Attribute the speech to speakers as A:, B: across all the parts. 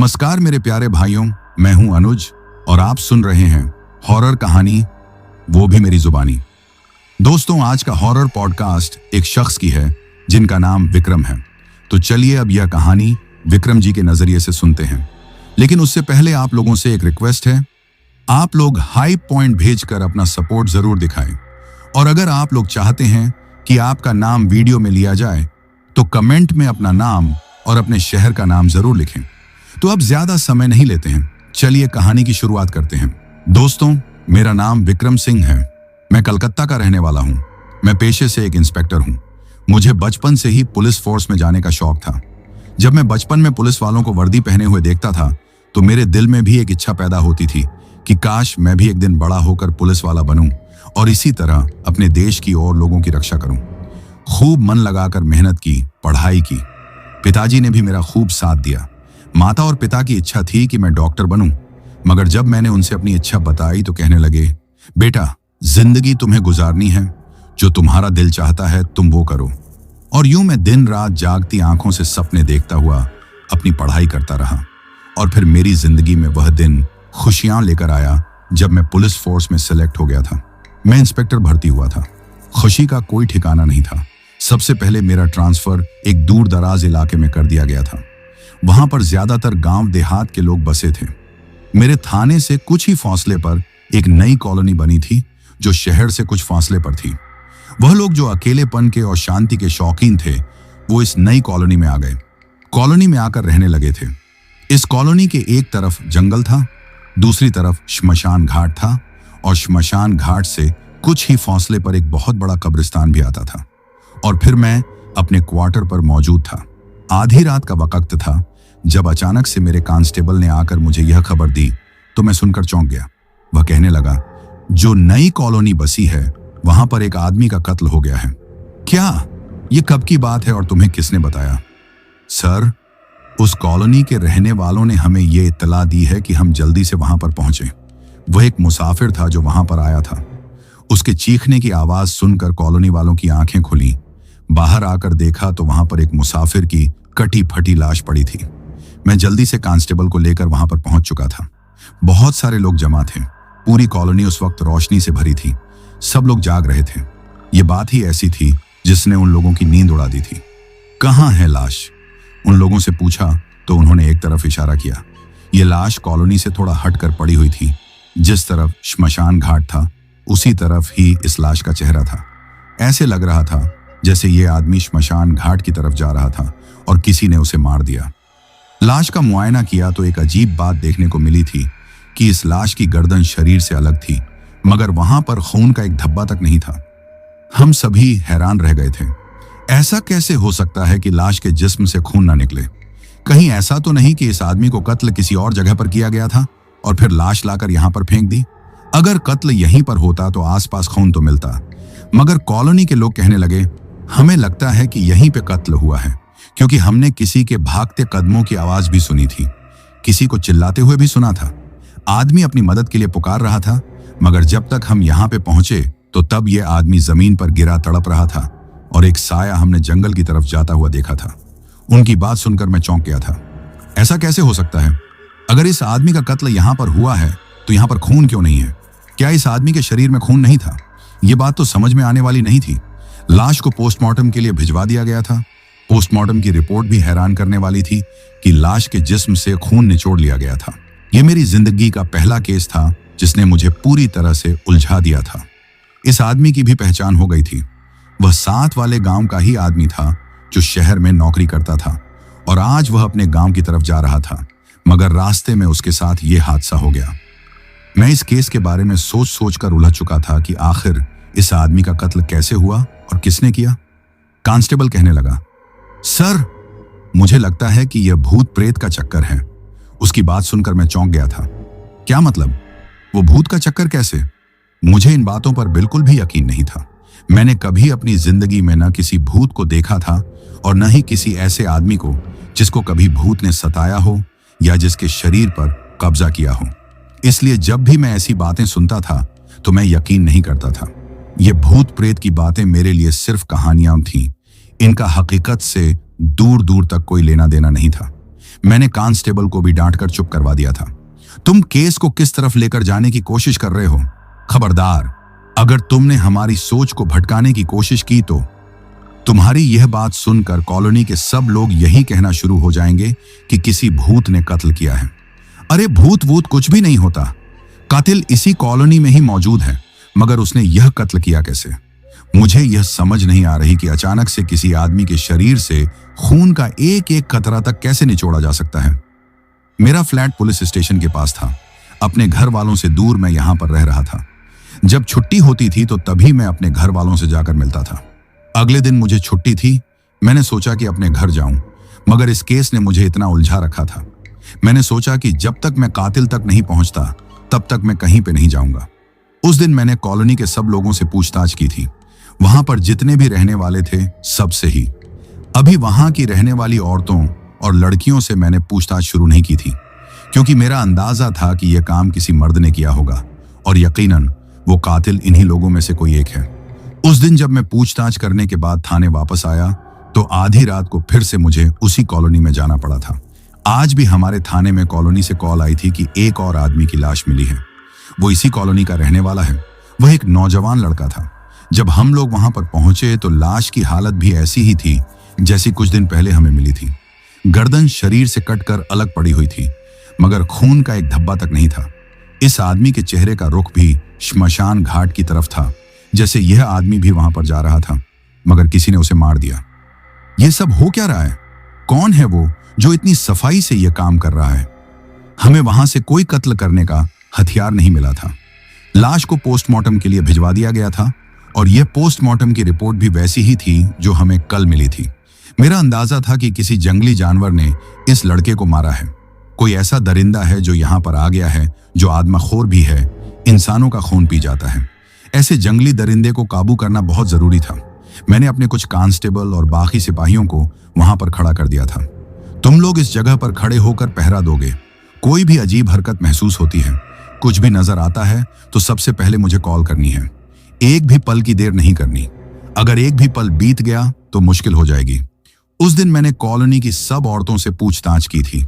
A: नमस्कार मेरे प्यारे भाइयों, मैं हूं अनुज और आप सुन रहे हैं हॉरर कहानी, वो भी मेरी जुबानी। दोस्तों, आज का हॉरर पॉडकास्ट एक शख्स की है जिनका नाम विक्रम है। तो चलिए अब यह कहानी विक्रम जी के नजरिए से सुनते हैं। लेकिन उससे पहले आप लोगों से एक रिक्वेस्ट है, आप लोग हाइप पॉइंट भेजकर अपना सपोर्ट जरूर दिखाएं। और अगर आप लोग चाहते हैं कि आपका नाम वीडियो में लिया जाए तो कमेंट में अपना नाम और अपने शहर का नाम जरूर लिखें। तो अब ज्यादा समय नहीं लेते हैं, चलिए कहानी की शुरुआत करते हैं। दोस्तों, मेरा नाम विक्रम सिंह है। मैं कलकत्ता का रहने वाला हूं। मैं पेशे से एक इंस्पेक्टर हूं। मुझे बचपन से ही पुलिस फोर्स में जाने का शौक था। जब मैं बचपन में पुलिस वालों को वर्दी पहने हुए देखता था तो मेरे दिल में भी एक इच्छा पैदा होती थी कि काश मैं भी एक दिन बड़ा होकर पुलिस वाला बनूं और इसी तरह अपने देश की और लोगों की रक्षा करूं। खूब मन लगाकर मेहनत की, पढ़ाई की। पिताजी ने भी मेरा खूब साथ दिया। माता और पिता की इच्छा थी कि मैं डॉक्टर बनूं, मगर जब मैंने उनसे अपनी इच्छा बताई तो कहने लगे, बेटा, जिंदगी तुम्हें गुजारनी है, जो तुम्हारा दिल चाहता है तुम वो करो। और यूं मैं दिन रात जागती आंखों से सपने देखता हुआ अपनी पढ़ाई करता रहा। और फिर मेरी जिंदगी में वह दिन खुशियां लेकर आया जब मैं पुलिस फोर्स में सिलेक्ट हो गया था। मैं इंस्पेक्टर भर्ती हुआ था। खुशी का कोई ठिकाना नहीं था। सबसे पहले मेरा ट्रांसफर एक दूर दराज इलाके में कर दिया गया था। वहां पर ज्यादातर गांव देहात के लोग बसे थे। मेरे थाने से कुछ ही फासले पर एक नई कॉलोनी बनी थी जो शहर से कुछ फासले पर थी। वह लोग जो अकेलेपन के और शांति के शौकीन थे वो इस नई कॉलोनी में आ गए। कॉलोनी में आकर रहने लगे थे। इस कॉलोनी के एक तरफ जंगल था, दूसरी तरफ श्मशान घाट था और श्मशान घाट से कुछ ही फासले पर एक बहुत बड़ा कब्रिस्तान भी आता था। और फिर मैं अपने क्वार्टर पर मौजूद था। आधी रात का वक्त था जब अचानक से मेरे कांस्टेबल ने आकर मुझे यह खबर दी तो मैं सुनकर चौंक गया। वह कहने लगा, जो नई कॉलोनी बसी है वहां पर एक आदमी का कत्ल हो गया है। क्या? ये कब की बात है और तुम्हें किसने बताया? सर, उस कॉलोनी के रहने वालों ने हमें यह इत्तला दी है कि हम जल्दी से वहां पर पहुंचे। वह एक मुसाफिर था जो वहां पर आया था। उसके चीखने की आवाज सुनकर कॉलोनी वालों की आंखें खुली। बाहर आकर देखा तो वहां पर एक मुसाफिर की कटी फटी लाश पड़ी थी। मैं जल्दी से कांस्टेबल को लेकर वहां पर पहुंच चुका था। बहुत सारे लोग जमा थे। पूरी कॉलोनी उस वक्त रोशनी से भरी थी। सब लोग जाग रहे थे। ये बात ही ऐसी थी जिसने उन लोगों की नींद उड़ा दी थी। कहाँ है लाश? उन लोगों से पूछा तो उन्होंने एक तरफ इशारा किया। ये लाश कॉलोनी से थोड़ा हटकर पड़ी हुई थी। जिस तरफ श्मशान घाट था उसी तरफ ही इस लाश का चेहरा था। ऐसे लग रहा था जैसे ये आदमी श्मशान घाट की तरफ जा रहा था और किसी ने उसे मार दिया। लाश का मुआयना किया तो एक अजीब बात देखने को मिली थी कि इस लाश की गर्दन शरीर से अलग थी, मगर वहां पर खून का एक धब्बा तक नहीं था। हम सभी हैरान रह गए थे। ऐसा कैसे हो सकता है कि लाश के जिस्म से खून ना निकले? कहीं ऐसा तो नहीं कि इस आदमी को कत्ल किसी और जगह पर किया गया था और फिर लाश लाकर यहां पर फेंक दी? अगर कत्ल यहीं पर होता तो आसपास खून तो मिलता। मगर कॉलोनी के लोग कहने लगे, हमें लगता है कि यहीं पे कत्ल हुआ है, क्योंकि हमने किसी के भागते कदमों की आवाज भी सुनी थी। किसी को चिल्लाते हुए भी सुना था। आदमी अपनी मदद के लिए पुकार रहा था, मगर जब तक हम यहाँ पे पहुंचे तो तब ये आदमी जमीन पर गिरा तड़प रहा था और एक साया हमने जंगल की तरफ जाता हुआ देखा था। उनकी बात सुनकर मैं चौंक गया था। ऐसा कैसे हो सकता है? अगर इस आदमी का कत्ल यहाँ पर हुआ है तो यहाँ पर खून क्यों नहीं है? क्या इस आदमी के शरीर में खून नहीं था? ये बात तो समझ में आने वाली नहीं थी। लाश को पोस्टमार्टम के लिए भिजवा दिया गया था। पोस्टमार्टम की रिपोर्ट भी हैरान करने वाली थी कि लाश के जिस्म से खून निचोड़ लिया गया था। यह मेरी जिंदगी का पहला केस था जिसने मुझे पूरी तरह से उलझा दिया था। इस आदमी की भी पहचान हो गई थी। वह साथ वाले गांव का ही आदमी था जो शहर में नौकरी करता था और आज वह अपने गांव की तरफ जा रहा था, मगर रास्ते में उसके साथ ये हादसा हो गया। मैं इस केस के बारे में सोच सोच कर उलझ चुका था कि आखिर इस आदमी का कत्ल कैसे हुआ और किसने किया। कांस्टेबल कहने लगा, सर, मुझे लगता है कि यह भूत प्रेत का चक्कर है। उसकी बात सुनकर मैं चौंक गया था। क्या मतलब? वो भूत का चक्कर कैसे? मुझे इन बातों पर बिल्कुल भी यकीन नहीं था। मैंने कभी अपनी जिंदगी में न किसी भूत को देखा था और न ही किसी ऐसे आदमी को जिसको कभी भूत ने सताया हो या जिसके शरीर पर कब्जा किया हो। इसलिए जब भी मैं ऐसी बातें सुनता था तो मैं यकीन नहीं करता था। ये भूत प्रेत की बातें मेरे लिए सिर्फ कहानियां थीं। इनका हकीकत से दूर दूर तक कोई लेना देना नहीं था। मैंने कांस्टेबल को भी डांटकर चुप करवा दिया था। तुम केस को किस तरफ लेकर जाने की कोशिश कर रहे हो? खबरदार, अगर तुमने हमारी सोच को भटकाने की कोशिश की तो तुम्हारी यह बात सुनकर कॉलोनी के सब लोग यही कहना शुरू हो जाएंगे कि किसी भूत ने कत्ल किया है। अरे भूत वूत कुछ भी नहीं होता। कातिल इसी कॉलोनी में ही मौजूद है, मगर उसने यह कत्ल किया कैसे? मुझे यह समझ नहीं आ रही कि अचानक से किसी आदमी के शरीर से खून का एक एक कतरा तक कैसे निचोड़ा जा सकता है। मेरा फ्लैट पुलिस स्टेशन के पास था। अपने घर वालों से दूर मैं यहां पर रह रहा था। जब छुट्टी होती थी तो तभी मैं अपने घर वालों से जाकर मिलता था। अगले दिन मुझे छुट्टी थी। मैंने सोचा कि अपने घर जाऊं, मगर इस केस ने मुझे इतना उलझा रखा था। मैंने सोचा कि जब तक मैं कातिल तक नहीं पहुंचता तब तक मैं कहीं पे नहीं जाऊंगा। उस दिन मैंने कॉलोनी के सब लोगों से पूछताछ की थी। वहां पर जितने भी रहने वाले थे सबसे ही। अभी वहां की रहने वाली औरतों और लड़कियों से मैंने पूछताछ शुरू नहीं की थी, क्योंकि मेरा अंदाजा था कि यह काम किसी मर्द ने किया होगा और यकीनन वो कातिल इन्हीं लोगों में से कोई एक है। उस दिन जब मैं पूछताछ करने के बाद थाने वापस आया तो आधी रात को फिर से मुझे उसी कॉलोनी में जाना पड़ा था। आज भी हमारे थाने में कॉलोनी से कॉल आई थी कि एक और आदमी की लाश मिली है। वो इसी कॉलोनी का रहने वाला है। वह एक नौजवान लड़का था। जब हम लोग वहां पर पहुंचे तो लाश की हालत भी ऐसी ही थी जैसी कुछ दिन पहले हमें मिली थी। गर्दन शरीर से कटकर अलग पड़ी हुई थी, मगर खून का एक धब्बा तक नहीं था। इस आदमी के चेहरे का रुख भी श्मशान घाट की तरफ था, जैसे यह आदमी भी वहां पर जा रहा था, मगर किसी ने उसे मार दिया। यह सब हो क्या रहा है? कौन है वो जो इतनी सफाई से यह काम कर रहा है? हमें वहां से कोई कत्ल करने का हथियार नहीं मिला था। लाश को पोस्टमार्टम के लिए भिजवा दिया गया था और यह पोस्टमार्टम की रिपोर्ट भी वैसी ही थी जो हमें कल मिली थी। मेरा अंदाजा था कि किसी जंगली जानवर ने इस लड़के को मारा है। कोई ऐसा दरिंदा है जो यहाँ पर आ गया है, जो आदमखोर भी है, इंसानों का खून पी जाता है। ऐसे जंगली दरिंदे को काबू करना बहुत जरूरी था। मैंने अपने कुछ कांस्टेबल और बाकी सिपाहियों को वहां पर खड़ा कर दिया था। तुम लोग इस जगह पर खड़े होकर पहरा दोगे। कोई भी अजीब हरकत महसूस होती है, कुछ भी नजर आता है तो सबसे पहले मुझे कॉल करनी है। एक भी पल की देर नहीं करनी। अगर एक भी पल बीत गया तो मुश्किल हो जाएगी। उस दिन मैंने कॉलोनी की सब औरतों से पूछताछ की थी।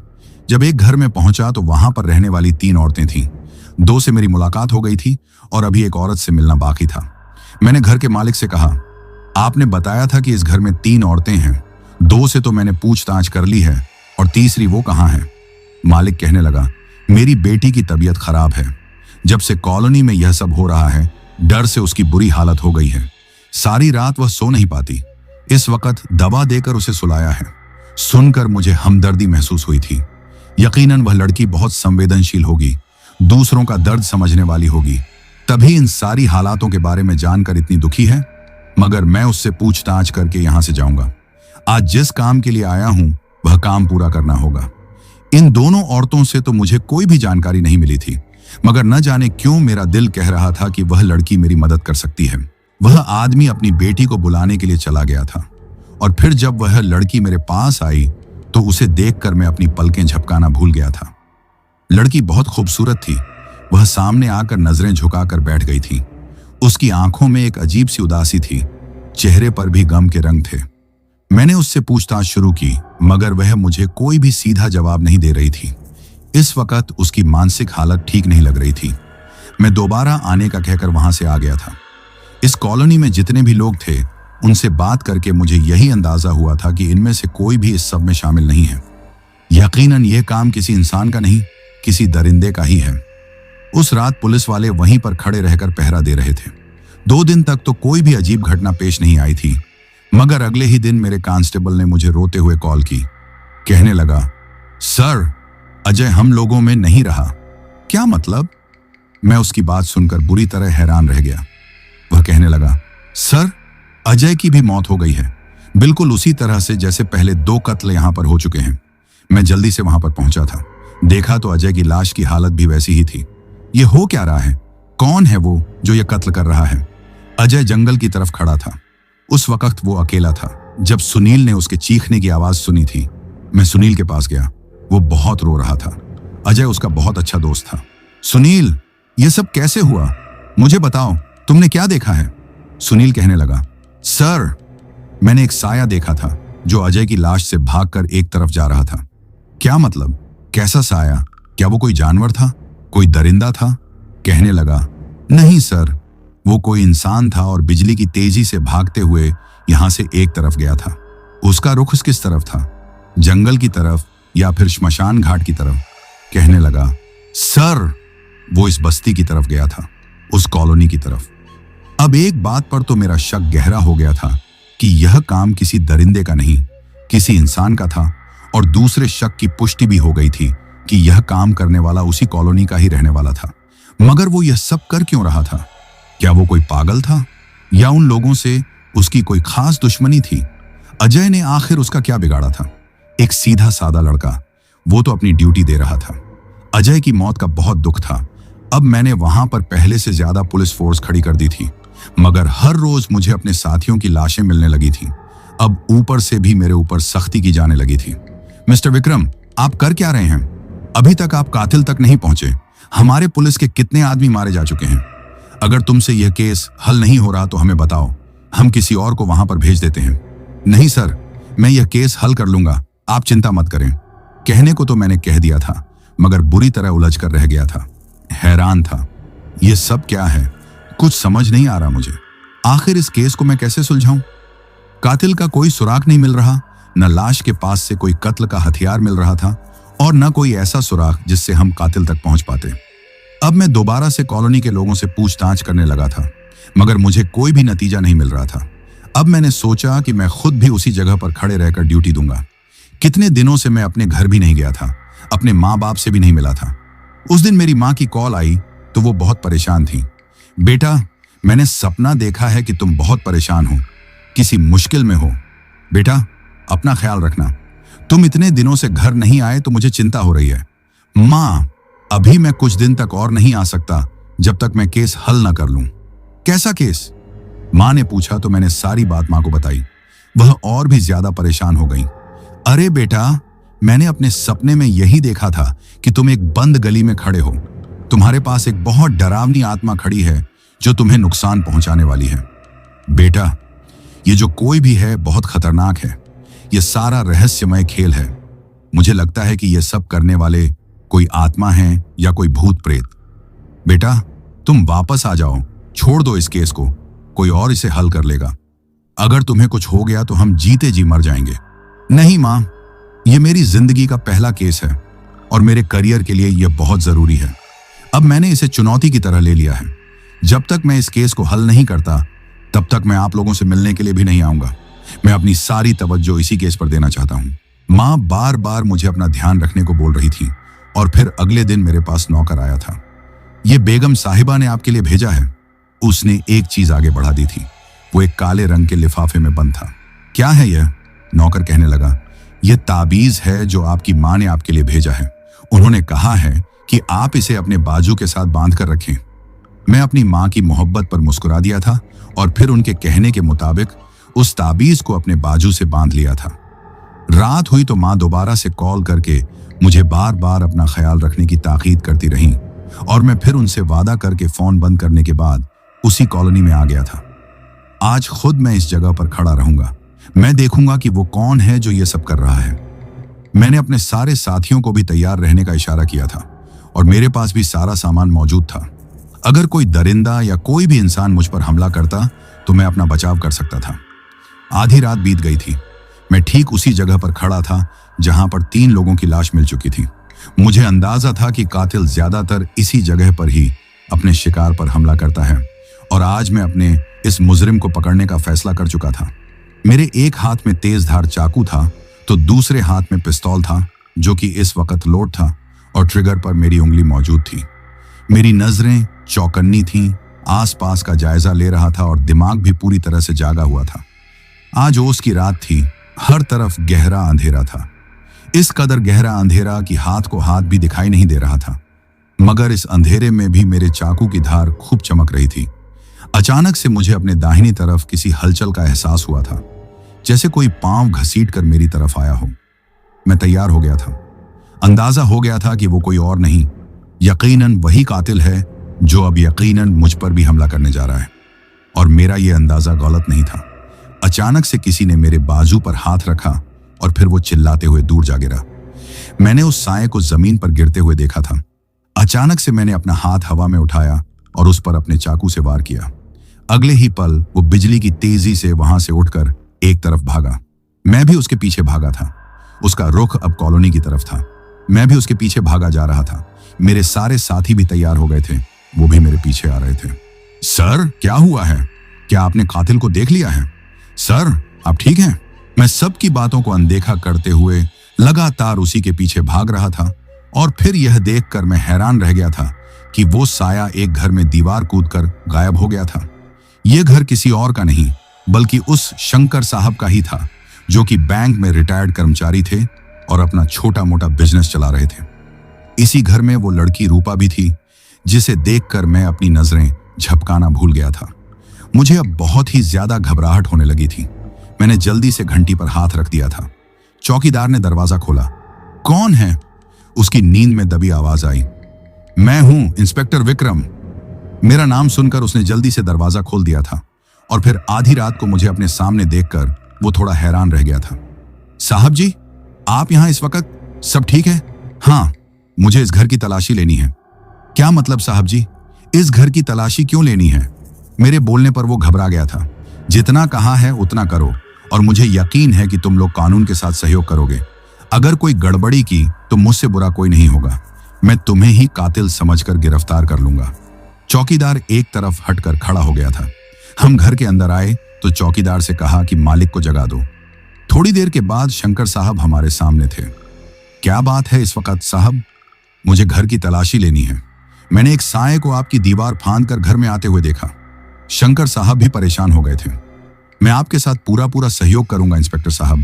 A: जब एक घर में पहुंचा तो वहां पर रहने वाली 3 औरतें थीं। 2 से मेरी मुलाकात हो गई थी और अभी एक औरत से मिलना बाकी था। मैंने घर के मालिक से कहा, आपने बताया था कि इस घर में 3 औरतें हैं। 2 से तो मैंने पूछताछ कर ली है और तीसरी वो कहाँ है? मालिक कहने लगा, मेरी बेटी की तबीयत खराब है। जब से कॉलोनी में यह सब हो रहा है, डर से उसकी बुरी हालत हो गई है। सारी रात वह सो नहीं पाती। इस वक्त दवा देकर उसे सुलाया है। सुनकर मुझे हमदर्दी महसूस हुई थी। यकीनन वह लड़की बहुत संवेदनशील होगी, दूसरों का दर्द समझने वाली होगी, तभी इन सारी हालातों के बारे में जानकर इतनी दुखी है। मगर मैं उससे पूछताछ करके यहां से जाऊंगा। आज जिस काम के लिए आया हूं वह काम पूरा करना होगा। इन दोनों औरतों से तो मुझे कोई भी जानकारी नहीं मिली थी, मगर न जाने क्यों मेरा दिल कह रहा था कि वह लड़की मेरी मदद कर सकती है। वह आदमी अपनी बेटी को बुलाने के लिए चला गया था और फिर जब वह लड़की मेरे पास आई तो उसे देखकर मैं अपनी पलकें झपकाना भूल गया था। लड़की बहुत खूबसूरत थी। वह सामने आकर नजरें झुकाकर बैठ गई थी। उसकी आंखों में एक अजीब सी उदासी थी, चेहरे पर भी गम के रंग थे। मैंने उससे पूछताछ शुरू की, मगर वह मुझे कोई भी सीधा जवाब नहीं दे रही थी। इस वक्त उसकी मानसिक हालत ठीक नहीं लग रही थी। मैं दोबारा आने का कहकर वहां से आ गया था। इस कॉलोनी में जितने भी लोग थे उनसे बात करके मुझे यही अंदाजा हुआ था कि इनमें से कोई भी इस सब में शामिल नहीं है। यकीनन यह काम किसी इंसान का नहीं, किसी दरिंदे का ही है। उस रात पुलिस वाले वहीं पर खड़े रहकर पहरा दे रहे थे। 2 दिन तक तो कोई भी अजीब घटना पेश नहीं आई थी, मगर अगले ही दिन मेरे कांस्टेबल ने मुझे रोते हुए कॉल की। कहने लगा, सर, अजय हम लोगों में नहीं रहा। क्या मतलब? मैं उसकी बात सुनकर बुरी तरह हैरान रह गया। वह कहने लगा, सर, अजय की भी मौत हो गई है, बिल्कुल उसी तरह से जैसे पहले 2 कत्ल यहां पर हो चुके हैं। मैं जल्दी से वहां पर पहुंचा था। देखा तो अजय की लाश की हालत भी वैसी ही थी। ये हो क्या रहा है? कौन है वो जो ये कत्ल कर रहा है? अजय जंगल की तरफ खड़ा था। उस वक्त वो अकेला था। जब सुनील ने उसके चीखने की आवाज सुनी थी, मैं सुनील के पास गया। वो बहुत रो रहा था। अजय उसका बहुत अच्छा दोस्त था। सुनील, ये सब कैसे हुआ? मुझे बताओ, तुमने क्या देखा है? सुनील कहने लगा, सर, मैंने एक साया देखा था जो अजय की लाश से भागकर एक तरफ जा रहा था। क्या मतलब? कैसा साया? क्या वो कोई जानवर था? कोई दरिंदा था? कहने लगा, नहीं सर, वो कोई इंसान था और बिजली की तेजी से भागते हुए यहां से एक तरफ गया था। उसका रुख किस तरफ था? जंगल की तरफ या फिर श्मशान घाट की तरफ? कहने लगा, सर, वो इस बस्ती की तरफ गया था, उस कॉलोनी की तरफ। अब एक बात पर तो मेरा शक गहरा हो गया था कि यह काम किसी दरिंदे का नहीं, किसी इंसान का था, और दूसरे शक की पुष्टि भी हो गई थी कि यह काम करने वाला उसी कॉलोनी का ही रहने वाला था। मगर वो यह सब कर क्यों रहा था? क्या वो कोई पागल था या उन लोगों से उसकी कोई खास दुश्मनी थी? अजय ने आखिर उसका क्या बिगाड़ा था? एक सीधा सादा लड़का, वो तो अपनी ड्यूटी दे रहा था। अजय की मौत का बहुत दुख था। अब मैंने वहां पर पहले से ज्यादा पुलिस फोर्स खड़ी कर दी थी, मगर हर रोज मुझे अपने साथियों की लाशें मिलने लगी थी। अब ऊपर से भी मेरे ऊपर सख्ती की जाने लगी थी। मिस्टर विक्रम, आप कर क्या रहे हैं? अभी तक आप कातिल तक नहीं पहुंचे। हमारे पुलिस के कितने आदमी मारे जा चुके हैं। अगर तुमसे यह केस हल नहीं हो रहा तो हमें बताओ, हम किसी और को वहां पर भेज देते हैं। नहीं सर, मैं यह केस हल कर लूंगा, आप चिंता मत करें। कहने को तो मैंने कह दिया था, मगर बुरी तरह उलझ कर रह गया था। हैरान था, यह सब क्या है? कुछ समझ नहीं आ रहा मुझे। आखिर इस केस को मैं कैसे सुलझाऊं? कातिल का कोई सुराग नहीं मिल रहा, न लाश के पास से कोई कत्ल का हथियार मिल रहा था, और न कोई ऐसा सुराग जिससे हम कातिल तक पहुंच पाते। अब मैं दोबारा से कॉलोनी के लोगों से पूछताछ करने लगा था, मगर मुझे कोई भी नतीजा नहीं मिल रहा था। अब मैंने सोचा कि मैं खुद भी उसी जगह पर खड़े रहकर ड्यूटी दूंगा। कितने दिनों से मैं अपने घर भी नहीं गया था, अपने माँ बाप से भी नहीं मिला था। उस दिन मेरी माँ की कॉल आई तो वो बहुत परेशान थी। बेटा, मैंने सपना देखा है कि तुम बहुत परेशान हो, किसी मुश्किल में हो। बेटा, अपना ख्याल रखना। तुम इतने दिनों से घर नहीं आए तो मुझे चिंता हो रही है। माँ, अभी मैं कुछ दिन तक और नहीं आ सकता जब तक मैं केस हल ना कर लूं। कैसा केस? माँ ने पूछा तो मैंने सारी बात माँ को बताई। वह और भी ज्यादा परेशान हो गई। अरे बेटा, मैंने अपने सपने में यही देखा था कि तुम एक बंद गली में खड़े हो। तुम्हारे पास एक बहुत डरावनी आत्मा खड़ी है जो तुम्हें नुकसान पहुंचाने वाली है। बेटा, ये जो कोई भी है बहुत खतरनाक है। यह सारा रहस्यमय खेल है। मुझे लगता है कि यह सब करने वाले कोई आत्मा हैं या कोई भूत प्रेत। बेटा, तुम वापस आ जाओ, छोड़ दो इस केस को, कोई और इसे हल कर लेगा। अगर तुम्हें कुछ हो गया तो हम जीते जी मर जाएंगे। नहीं माँ, यह मेरी जिंदगी का पहला केस है और मेरे करियर के लिए यह बहुत जरूरी है। अब मैंने इसे चुनौती की तरह ले लिया है। जब तक मैं इस केस को हल नहीं करता, तब तक मैं आप लोगों से मिलने के लिए भी नहीं आऊंगा। मैं अपनी सारी तवज्जो इसी केस पर देना चाहता हूँ। माँ बार बार मुझे अपना ध्यान रखने को बोल रही थी, और फिर अगले दिन मेरे पास नौकर आया था। ये बेगम साहिबा ने आपके लिए भेजा है। उसने एक चीज आगे बढ़ा दी थी। वो एक काले रंग के लिफाफे में बंद था। क्या है यह? नौकर कहने लगा, यह ताबीज है जो आपकी माँ ने आपके लिए भेजा है। उन्होंने कहा है कि आप इसे अपने बाजू के साथ बांध कर रखें। मैं अपनी माँ की मोहब्बत पर मुस्कुरा दिया था और फिर उनके कहने के मुताबिक उस ताबीज को अपने बाजू से बांध लिया था। रात हुई तो माँ दोबारा से कॉल करके मुझे बार बार अपना ख्याल रखने की ताकीद करती रहीं, और मैं फिर उनसे वादा करके फोन बंद करने के बाद उसी कॉलोनी में आ गया था। आज खुद मैं इस जगह पर खड़ा रहूंगा। मैं देखूंगा कि वो कौन है जो ये सब कर रहा है। मैंने अपने सारे साथियों को भी तैयार रहने का इशारा किया था, और मेरे पास भी सारा सामान मौजूद था। अगर कोई दरिंदा या कोई भी इंसान मुझ पर हमला करता तो मैं अपना बचाव कर सकता था। आधी रात बीत गई थी। मैं ठीक उसी जगह पर खड़ा था जहां पर 3 लोगों की लाश मिल चुकी थी। मुझे अंदाजा था कि कातिल ज्यादातर इसी जगह पर ही अपने शिकार पर हमला करता है, और आज मैं अपने इस मुजरिम को पकड़ने का फैसला कर चुका था। मेरे एक हाथ में तेज धार चाकू था तो दूसरे हाथ में पिस्तौल था, जो कि इस वक्त लोड था, और ट्रिगर पर मेरी उंगली मौजूद थी। मेरी नजरें चौकन्नी थीं, आसपास का जायजा ले रहा था और दिमाग भी पूरी तरह से जागा हुआ था। आज ओस की रात थी। हर तरफ गहरा अंधेरा था। इस कदर गहरा अंधेरा कि हाथ को हाथ भी दिखाई नहीं दे रहा था, मगर इस अंधेरे में भी मेरे चाकू की धार खूब चमक रही थी। अचानक से मुझे अपने दाहिनी तरफ किसी हलचल का एहसास हुआ था, जैसे कोई पांव घसीट कर मेरी तरफ आया हो। मैं तैयार हो गया था। अंदाजा हो गया था कि वो कोई और नहीं, यकीनन वही कातिल है जो अब यकीनन मुझ पर भी हमला करने जा रहा है। और मेरा यह अंदाजा गलत नहीं था। अचानक से किसी ने मेरे बाजू पर हाथ रखा और फिर वो चिल्लाते हुए दूर जा गिरा। मैंने उस साए को जमीन पर गिरते हुए देखा था। अचानक से मैंने अपना हाथ हवा में उठाया और उस पर अपने चाकू से वार किया। अगले ही पल वो बिजली की तेजी से वहां से उठकर एक तरफ भागा। मैं भी उसके पीछे भागा था। उसका रुख अब कॉलोनी की तरफ था। मैं भी उसके पीछे भागा जा रहा था। मेरे सारे साथी भी तैयार हो गए थे, वो भी मेरे पीछे आ रहे थे। सर, क्या हुआ है? क्या आपने कातिल को देख लिया है? सर, आप ठीक हैं? मैं सबकी बातों को अनदेखा करते हुए लगातार उसी के पीछे भाग रहा था और फिर यह देखकर मैं हैरान रह गया था कि वो साया एक घर में दीवार कूदकर गायब हो गया था। यह घर किसी और का नहीं बल्कि उस शंकर साहब का ही था, जो कि बैंक में रिटायर्ड कर्मचारी थे और अपना छोटा मोटा बिजनेस चला रहे थे। इसी घर में वो लड़की रूपा भी थी, जिसे देखकर मैं अपनी नजरें झपकाना भूल गया था। मुझे अब बहुत ही ज्यादा घबराहट होने लगी थी। मैंने जल्दी से घंटी पर हाथ रख दिया था। चौकीदार ने दरवाजा खोला। कौन है? उसकी नींद में दबी आवाज आई। मैं हूं, इंस्पेक्टर विक्रम। मेरा नाम सुनकर उसने जल्दी से दरवाजा खोल दिया था और फिर आधी रात को मुझे अपने सामने देखकर वो थोड़ा हैरान रह गया था। साहब जी, आप यहां इस वक्त? सब ठीक है? हाँ, मुझे इस घर की तलाशी लेनी है। क्या मतलब साहब जी? इस घर की तलाशी क्यों लेनी है? मेरे बोलने पर वो घबरा गया था। जितना कहा है उतना करो और मुझे यकीन है कि तुम लोग कानून के साथ सहयोग करोगे। अगर कोई गड़बड़ी की तो मुझसे बुरा कोई नहीं होगा। मैं तुम्हें ही कातिल समझकर गिरफ्तार कर लूंगा। चौकीदार एक तरफ हटकर खड़ा हो गया था। हम घर के अंदर आए तो चौकीदार से कहा कि मालिक को जगा दो। थोड़ी देर के बाद शंकर साहब हमारे सामने थे। क्या बात है इस वक्त साहब? मुझे घर की तलाशी लेनी है। मैंने एक साए को आपकी दीवार फांद कर घर में आते हुए देखा। शंकर साहब भी परेशान हो गए थे। मैं आपके साथ पूरा सहयोग करूंगा इंस्पेक्टर साहब।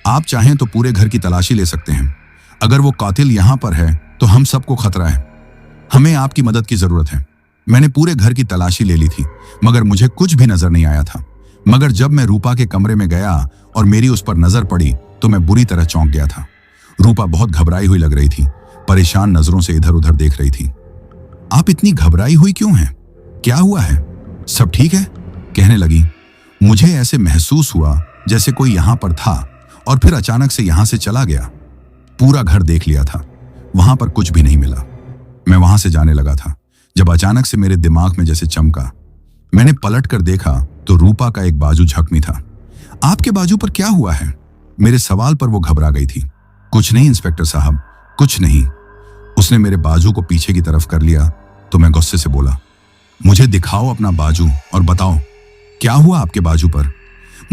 A: आप चाहें तो पूरे घर की तलाशी ले सकते हैं। अगर वो कातिल यहां पर है तो हम सबको खतरा है। हमें आपकी मदद की जरूरत है। मैंने पूरे घर की तलाशी ले ली थी मगर मुझे कुछ भी नजर नहीं आया था। मगर जब मैं रूपा के कमरे में गया और मेरी उस पर नजर पड़ी तो मैं बुरी तरह चौंक गया था। रूपा बहुत घबराई हुई लग रही थी, परेशान नजरों से इधर उधर देख रही थी। आप इतनी घबराई हुई क्यों हैं? क्या हुआ है? सब ठीक है? कहने लगी। मुझे ऐसे महसूस हुआ जैसे कोई यहां पर था और फिर अचानक से यहां से चला गया। पूरा घर देख लिया था, वहां पर कुछ भी नहीं मिला। मैं वहां से जाने लगा था जब अचानक से मेरे दिमाग में जैसे चमका। मैंने पलट कर देखा तो रूपा का एक बाजू जख्मी था। आपके बाजू पर क्या हुआ है? मेरे सवाल पर वो घबरा गई थी। कुछ नहीं इंस्पेक्टर साहब, कुछ नहीं। उसने मेरे बाजू को पीछे की तरफ कर लिया तो मैं गुस्से से बोला, मुझे दिखाओ अपना बाजू और बताओ क्या हुआ आपके बाजू पर।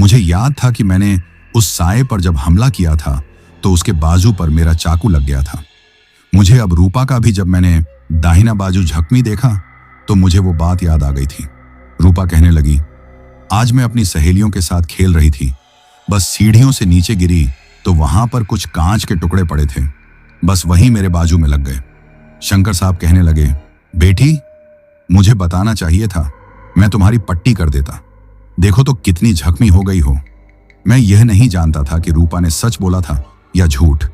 A: मुझे याद था कि मैंने उस साए पर जब हमला किया था तो उसके बाजू पर मेरा चाकू लग गया था। मुझे अब रूपा का भी जब मैंने दाहिना बाजू जख्मी देखा तो मुझे वो बात याद आ गई थी। रूपा कहने लगी, आज मैं अपनी सहेलियों के साथ खेल रही थी, बस सीढ़ियों से नीचे गिरी तो वहां पर कुछ कांच के टुकड़े पड़े थे, बस वही मेरे बाजू में लग गए। शंकर साहब कहने लगे, बेटी मुझे बताना चाहिए था, मैं तुम्हारी पट्टी कर देता। देखो तो कितनी जख्मी हो गई हो। मैं यह नहीं जानता था कि रूपा ने सच बोला था या झूठ,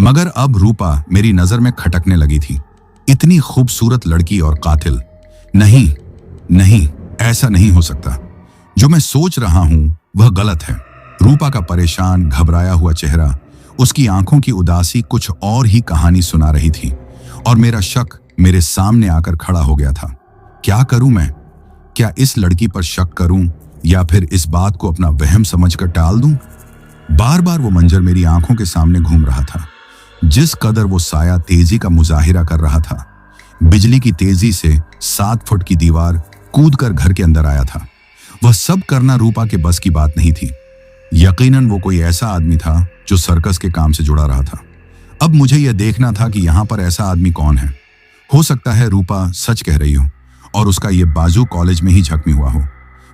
A: मगर अब रूपा मेरी नजर में खटकने लगी थी। इतनी खूबसूरत लड़की और कातिल। नहीं नहीं, ऐसा नहीं हो सकता। जो मैं सोच रहा हूं वह गलत है। रूपा का परेशान घबराया हुआ चेहरा, उसकी आंखों की उदासी कुछ और ही कहानी सुना रही थी और मेरा शक मेरे सामने आकर खड़ा हो गया था। क्या करूं मैं? क्या इस लड़की पर शक करूं या फिर इस बात को अपना वहम समझकर टाल दूं? बार बार वो मंजर मेरी आंखों के सामने घूम रहा था। जिस कदर वो साया तेजी का मुजाहिरा कर रहा था, बिजली की तेजी से 7 फुट की दीवार कूदकर घर के अंदर आया था। वह सब करना रूपा के बस की बात नहीं थी। यकीनन वो कोई ऐसा आदमी था जो सर्कस के काम से जुड़ा रहा था। अब मुझे यह देखना था कि यहाँ पर ऐसा आदमी कौन है। हो सकता है रूपा सच कह रही हो और उसका ये बाजू कॉलेज में ही जख्मी हुआ हो।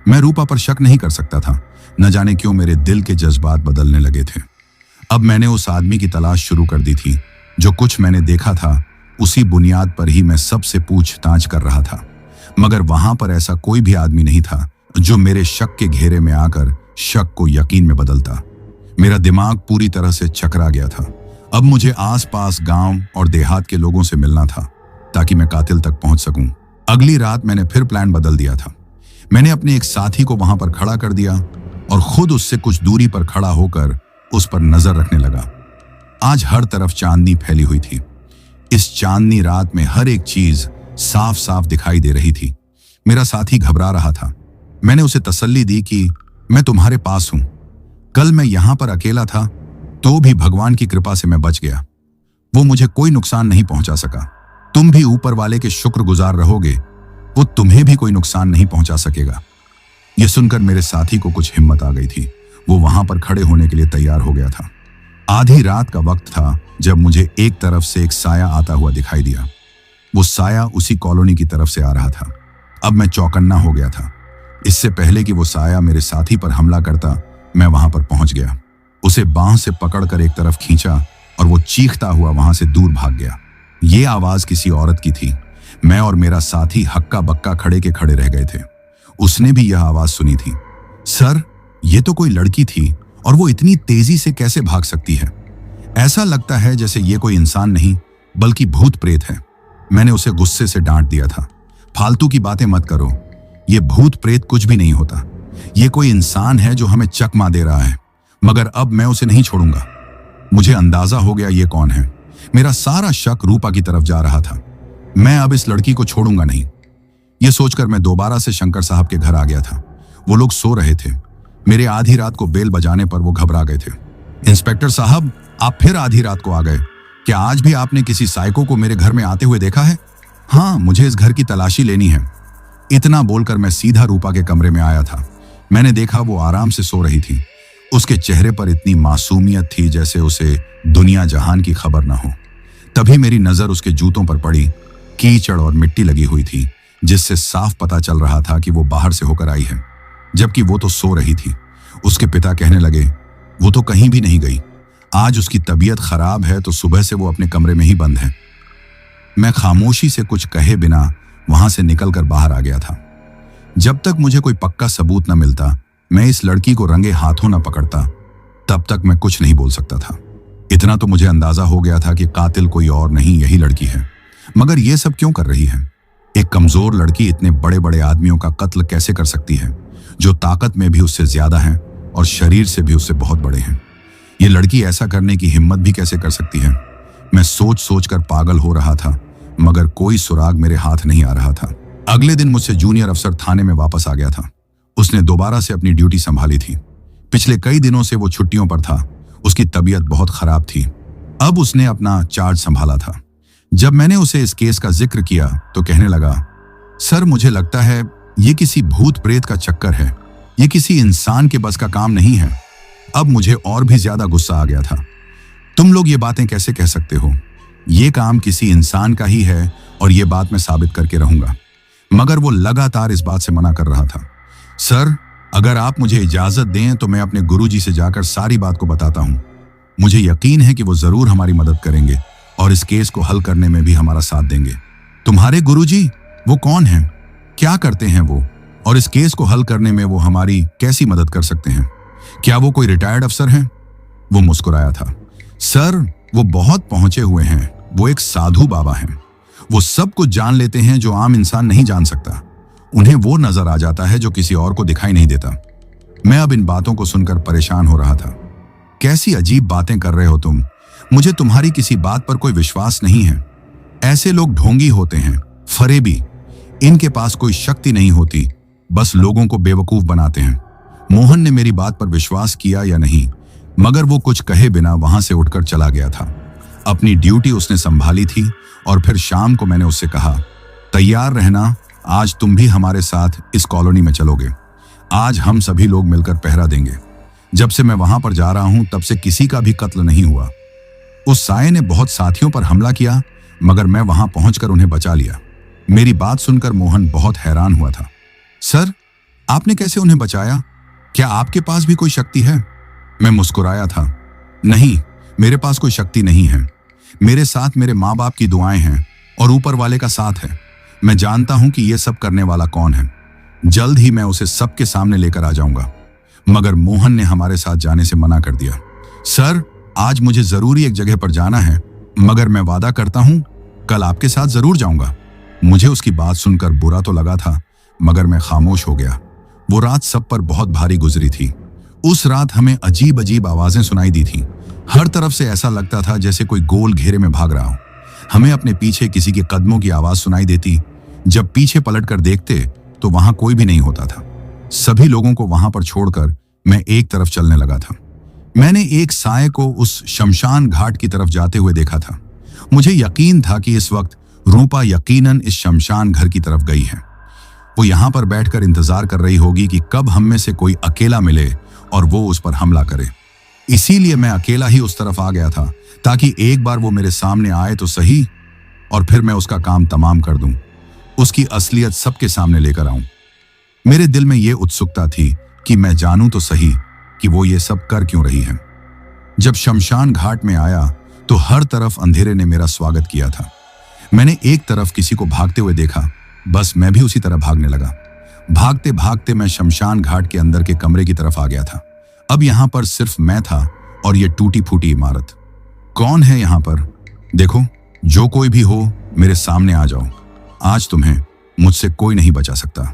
A: मैं रूपा पर शक नहीं कर सकता था। न जाने क्यों मेरे दिल के जज्बात बदलने लगे थे। अब मैंने उस आदमी की तलाश शुरू कर दी थी। जो कुछ मैंने देखा था उसी बुनियाद पर ही मैं सबसे पूछताछ कर रहा था, मगर वहां पर ऐसा कोई भी आदमी नहीं था जो मेरे शक के घेरे में आकर शक को यकीन में बदलता। मेरा दिमाग पूरी तरह से चकरा गया था। अब मुझे आसपास गांव और देहात के लोगों से मिलना था ताकि मैं कातिल तक पहुंच सकूं। अगली रात मैंने फिर प्लान बदल दिया था। मैंने अपने एक साथी को वहां पर खड़ा कर दिया और खुद उससे कुछ दूरी पर खड़ा होकर उस पर नजर रखने लगा। आज हर तरफ चांदनी फैली हुई थी। इस चांदनी रात में हर एक चीज साफ साफ दिखाई दे रही थी। मेरा साथी घबरा रहा था। मैंने उसे तसल्ली दी कि मैं तुम्हारे पास हूं। कल मैं यहां पर अकेला था, तो भी भगवान की कृपा से मैं बच गया। वो मुझे कोई नुकसान नहीं पहुंचा सका। तुम भी ऊपर वाले के शुक्रगुजार रहोगे, वो तुम्हें भी कोई नुकसान नहीं पहुंचा सकेगा। यह सुनकर मेरे साथी को कुछ हिम्मत आ गई थी। वो वहां पर खड़े होने के लिए तैयार हो गया था। आधी रात का वक्त था जब मुझे एक तरफ से एक साया आता हुआ दिखाई दिया। वो साया उसी कॉलोनी की तरफ से आ रहा था। अब मैं चौकन्ना हो गया था। इससे पहले कि वो साया मेरे साथी पर हमला करता, मैं वहां पर पहुंच गया। उसे बांह से पकड़कर एक तरफ खींचा और वो चीखता हुआ वहां से दूर भाग गया। ये आवाज किसी औरत की थी। मैं और मेरा साथी हक्का बक्का खड़े के खड़े रह गए थे। उसने भी यह आवाज सुनी थी। सर, ये तो कोई लड़की थी और वो इतनी तेजी से कैसे भाग सकती है? ऐसा लगता है जैसे ये कोई इंसान नहीं बल्कि भूत प्रेत है। मैंने उसे गुस्से से डांट दिया था। फालतू की बातें मत करो। ये भूत प्रेत कुछ भी नहीं होता। ये कोई इंसान है जो हमें चकमा दे रहा है, मगर अब मैं उसे नहीं छोड़ूंगा। मुझे अंदाजा हो गया ये कौन है। मेरा सारा शक रूपा की तरफ जा रहा था। मैं अब इस लड़की को छोड़ूंगा नहीं। यह सोचकर मैं दोबारा से शंकर साहब के घर आ गया था। वो लोग सो रहे थे। मेरे आधी रात को बेल बजाने पर वो घबरा गए थे। इंस्पेक्टर साहब, आप फिर आधी रात को आ गए। क्या आज भी आपने किसी साइको को मेरे घर में आते हुए देखा है? हाँ, मुझे इस घर की तलाशी लेनी है। इतना बोलकर मैं सीधा रूपा के कमरे में आया था। मैंने देखा वो आराम से सो रही थी। उसके चेहरे पर इतनी मासूमियत थी जैसे उसे दुनिया जहान की खबर न हो। तभी मेरी नजर उसके जूतों पर पड़ी। कीचड़ और मिट्टी लगी हुई थी, जिससे साफ पता चल रहा था कि वो बाहर से होकर आई है, जबकि वो तो सो रही थी। उसके पिता कहने लगे, वो तो कहीं भी नहीं गई। आज उसकी तबीयत खराब है तो सुबह से वो अपने कमरे में ही बंद है। मैं खामोशी से कुछ कहे बिना वहां से निकलकर बाहर आ गया था। जब तक मुझे कोई पक्का सबूत न मिलता, मैं इस लड़की को रंगे हाथों न पकड़ता, तब तक मैं कुछ नहीं बोल सकता था। इतना तो मुझे अंदाजा हो गया था कि कातिल कोई और नहीं, यही लड़की है। मगर यह सब क्यों कर रही है? एक कमजोर लड़की इतने बड़े बड़े आदमियों का कत्ल कैसे कर सकती है, जो ताकत में भी उससे ज्यादा हैं और शरीर से भी उससे बहुत बड़े हैं? ये लड़की ऐसा करने की हिम्मत भी कैसे कर सकती है? मैं सोच सोच कर पागल हो रहा था, मगर कोई सुराग मेरे हाथ नहीं आ रहा था। अगले दिन मुझसे जूनियर अफसर थाने में वापस आ गया था। उसने दोबारा से अपनी ड्यूटी संभाली थी। पिछले कई दिनों से वो छुट्टियों पर था। उसकी तबीयत बहुत खराब थी। अब उसने अपना चार्ज संभाला था। जब मैंने उसे इस केस का जिक्र किया तो कहने लगा, सर, मुझे लगता है ये किसी भूत प्रेत का चक्कर है। ये किसी इंसान के बस का काम नहीं है। अब मुझे और भी ज्यादा गुस्सा आ गया था। तुम लोग ये बातें कैसे कह सकते हो? ये काम किसी इंसान का ही है और ये बात मैं साबित करके रहूंगा। मगर वो लगातार इस बात से मना कर रहा था। सर, अगर आप मुझे इजाजत दें तो मैं अपने गुरुजी से जाकर सारी बात को बताता हूं। मुझे यकीन है कि वो जरूर हमारी मदद करेंगे और इस केस को हल करने में भी हमारा साथ देंगे। तुम्हारे गुरुजी? वो कौन हैं? क्या करते हैं वो? और इस केस को हल करने में वो हमारी कैसी मदद कर सकते हैं? क्या वो कोई रिटायर्ड अफसर हैं? वो मुस्कुराया था। सर, वो बहुत पहुंचे हुए हैं। वो एक साधु बाबा हैं। वो सब कुछ जान लेते हैं जो आम इंसान नहीं जान सकता। उन्हें वो नजर आ जाता है जो किसी और को दिखाई नहीं देता। मैं अब इन बातों को सुनकर परेशान हो रहा था। कैसी अजीब बातें कर रहे हो तुम? मुझे तुम्हारी किसी बात पर कोई विश्वास नहीं है। ऐसे लोग ढोंगी होते हैं, फरेबी। इनके पास कोई शक्ति नहीं होती, बस लोगों को बेवकूफ बनाते हैं। मोहन ने मेरी बात पर विश्वास किया या नहीं, मगर वो कुछ कहे बिना वहां से उठकर चला गया था। अपनी ड्यूटी उसने संभाली थी और फिर शाम को मैंने उससे कहा, तैयार रहना, आज तुम भी हमारे साथ इस कॉलोनी में चलोगे। आज हम सभी लोग मिलकर पहरा देंगे। जब से मैं वहां पर जा रहा हूं तब से किसी का भी कत्ल नहीं हुआ। उस साये ने बहुत साथियों पर हमला किया, मगर मैं वहां पहुंचकर उन्हें बचा लिया। मेरी बात सुनकर मोहन बहुत हैरान हुआ था। सर, आपने कैसे उन्हें बचाया? क्या आपके पास भी कोई शक्ति है? मैं मुस्कुराया था। नहीं, मेरे पास कोई शक्ति नहीं है। मेरे साथ मेरे माँ बाप की दुआएं हैं और ऊपर वाले का साथ है। मैं जानता हूं कि यह सब करने वाला कौन है। जल्द ही मैं उसे सबके सामने लेकर आ जाऊंगा। मगर मोहन ने हमारे साथ जाने से मना कर दिया। सर, आज मुझे जरूरी एक जगह पर जाना है, मगर मैं वादा करता हूं कल आपके साथ जरूर जाऊंगा। मुझे उसकी बात सुनकर बुरा तो लगा था, मगर मैं खामोश हो गया। वो रात सब पर बहुत भारी गुजरी थी। उस रात हमें अजीब अजीब आवाजें सुनाई दी थीं। हर तरफ से ऐसा लगता था जैसे कोई गोल घेरे में भाग रहा हो। हमें अपने पीछे किसी के कदमों की आवाज सुनाई देती। जब पीछे पलटकर देखते तो वहां कोई भी नहीं होता था। सभी लोगों को वहां पर छोड़कर मैं एक तरफ चलने लगा था। मैंने एक साये को उस शमशान घाट की तरफ जाते हुए देखा था। मुझे यकीन था कि इस वक्त रूपा यकीनन इस शमशान घर की तरफ गई है। वो यहां पर बैठकर इंतजार कर रही होगी कि कब हम में से कोई अकेला मिले और वो उस पर हमला करे। इसीलिए मैं अकेला ही उस तरफ आ गया था, ताकि एक बार वो मेरे सामने आए तो सही और फिर मैं उसका काम तमाम कर दूं, उसकी असलियत सबके सामने लेकर आऊं। मेरे दिल में ये उत्सुकता थी कि मैं जानूं तो सही कि वो ये सब कर क्यों रही है। जब शमशान घाट में आया तो हर तरफ अंधेरे ने मेरा स्वागत किया था। मैंने एक तरफ किसी को भागते हुए देखा, बस मैं भी उसी तरह भागने लगा। भागते भागते मैं शमशान घाट के अंदर के कमरे की तरफ आ गया था। अब यहां पर सिर्फ मैं था और ये टूटी फूटी इमारत। कौन है यहां पर? देखो, जो कोई भी हो मेरे सामने आ जाओ। आज तुम्हें मुझसे कोई नहीं बचा सकता।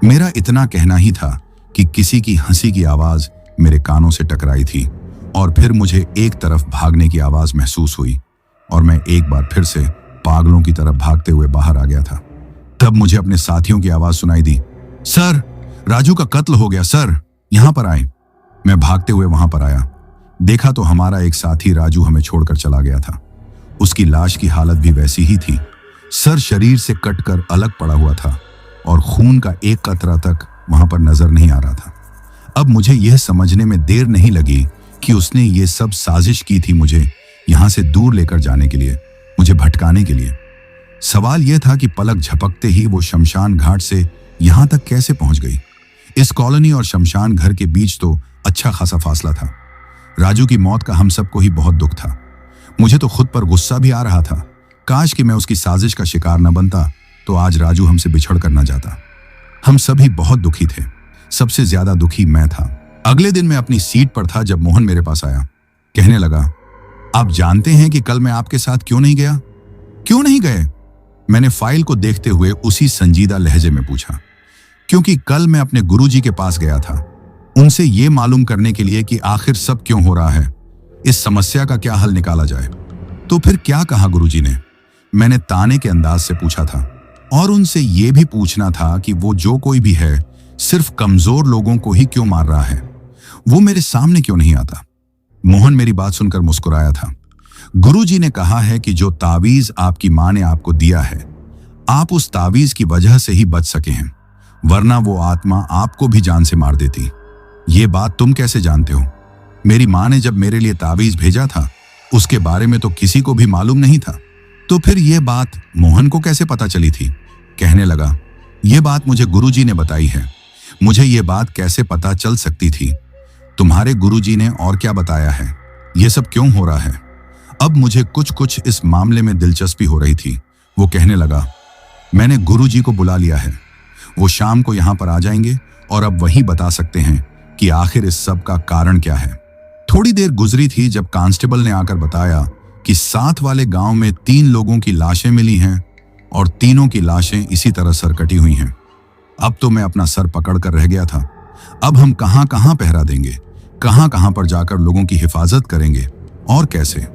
A: मेरा इतना कहना ही था कि किसी की हंसी की आवाज मेरे कानों से टकराई थी और फिर मुझे एक तरफ भागने की आवाज महसूस हुई और मैं एक बार फिर से पागलों की तरफ भागते हुए बाहर आ गया था। तब मुझे अपने साथियों की आवाज सुनाई दी, सर, राजू का कत्ल हो गया सर, यहां पर आए। मैं भागते हुए वहां पर आया। देखा तो हमारा एक साथी राजू हमें छोड़कर चला गया था। उसकी लाश की हालत भी वैसी ही थी। सर शरीर से कटकर अलग पड़ा हुआ था और खून का एक कतरा तक वहां पर नजर नहीं आ रहा था। अब मुझे यह समझने में देर नहीं लगी कि उसने ये सब साजिश की थी, मुझे यहां से दूर लेकर जाने के लिए, मुझे भटकाने के लिए। सवाल यह था कि पलक झपकते ही वो शमशान घाट से यहां तक कैसे पहुंच गई। इस कॉलोनी और शमशान घर के बीच तो अच्छा खासा फासला था। राजू की मौत का हम सबको ही बहुत दुख था। मुझे तो खुद पर गुस्सा भी आ रहा था। काश कि मैं उसकी साजिश का शिकार न बनता तो आज राजू हमसे बिछड़ कर न जाता। हम सभी बहुत दुखी थे। सबसे ज्यादा दुखी मैं था। अगले दिन मैं अपनी सीट पर था जब मोहन मेरे पास आया। कहने लगा, आप जानते हैं कि कल मैं आपके साथ क्यों नहीं गया? क्यों नहीं गए? मैंने फाइल को देखते हुए उसी संजीदा लहजे में पूछा। क्योंकि कल मैं अपने गुरुजी के पास गया था, उनसे ये मालूम करने के लिए कि आखिर सब क्यों हो रहा है, इस समस्या का क्या हल निकाला जाए। तो फिर क्या कहा गुरुजी ने? मैंने ताने के अंदाज से पूछा था और उनसे यह भी पूछना था कि वो जो कोई भी है सिर्फ कमजोर लोगों को ही क्यों मार रहा है, वो मेरे सामने क्यों नहीं आता। मोहन मेरी बात सुनकर मुस्कुराया था। गुरुजी ने कहा है कि जो तावीज आपकी मां ने आपको दिया है, आप उस तावीज की वजह से ही बच सके हैं, वरना वो आत्मा आपको भी जान से मार देती। ये बात तुम कैसे जानते हो? मेरी मां ने जब मेरे लिए तावीज भेजा था उसके बारे में तो किसी को भी मालूम नहीं था। तो फिर यह बात मोहन को कैसे पता चली थी? कहने लगा, यह बात मुझे गुरुजी ने बताई है। मुझे यह बात कैसे पता चल सकती थी? तुम्हारे गुरुजी ने और क्या बताया है? यह सब क्यों हो रहा है? अब मुझे कुछ कुछ इस मामले में दिलचस्पी हो रही थी। वो कहने लगा, मैंने गुरुजी को बुला लिया है, वो शाम को यहां पर आ जाएंगे और अब वही बता सकते हैं कि आखिर इस सब का कारण क्या है। थोड़ी देर गुजरी थी जब कांस्टेबल ने आकर बताया कि साथ वाले गांव में 3 लोगों की लाशें मिली हैं और तीनों की लाशें इसी तरह सरकटी हुई हैं। अब तो मैं अपना सर पकड़कर रह गया था। अब हम कहां कहां पहरा देंगे, कहां कहां पर जाकर लोगों की हिफाजत करेंगे और कैसे?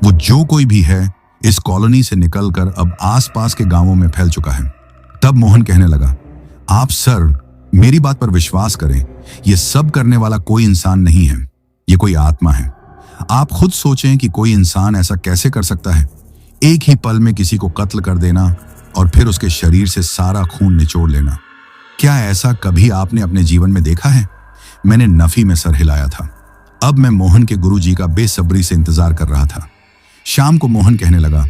A: वो जो कोई भी है इस कॉलोनी से निकलकर अब आसपास के गांवों में फैल चुका है। तब मोहन कहने लगा, आप सर मेरी बात पर विश्वास करें, ये सब करने वाला कोई इंसान नहीं है, ये कोई आत्मा है। आप खुद सोचें कि कोई इंसान ऐसा कैसे कर सकता है, एक ही पल में किसी को कत्ल कर देना और फिर उसके शरीर से सारा खून निचोड़ लेना। क्या ऐसा कभी आपने अपने जीवन में देखा है? मैंने नफी में सर हिलाया था। अब मैं मोहन के गुरुजी का बेसब्री से इंतजार कर रहा था। शाम को मोहन कहने लगा,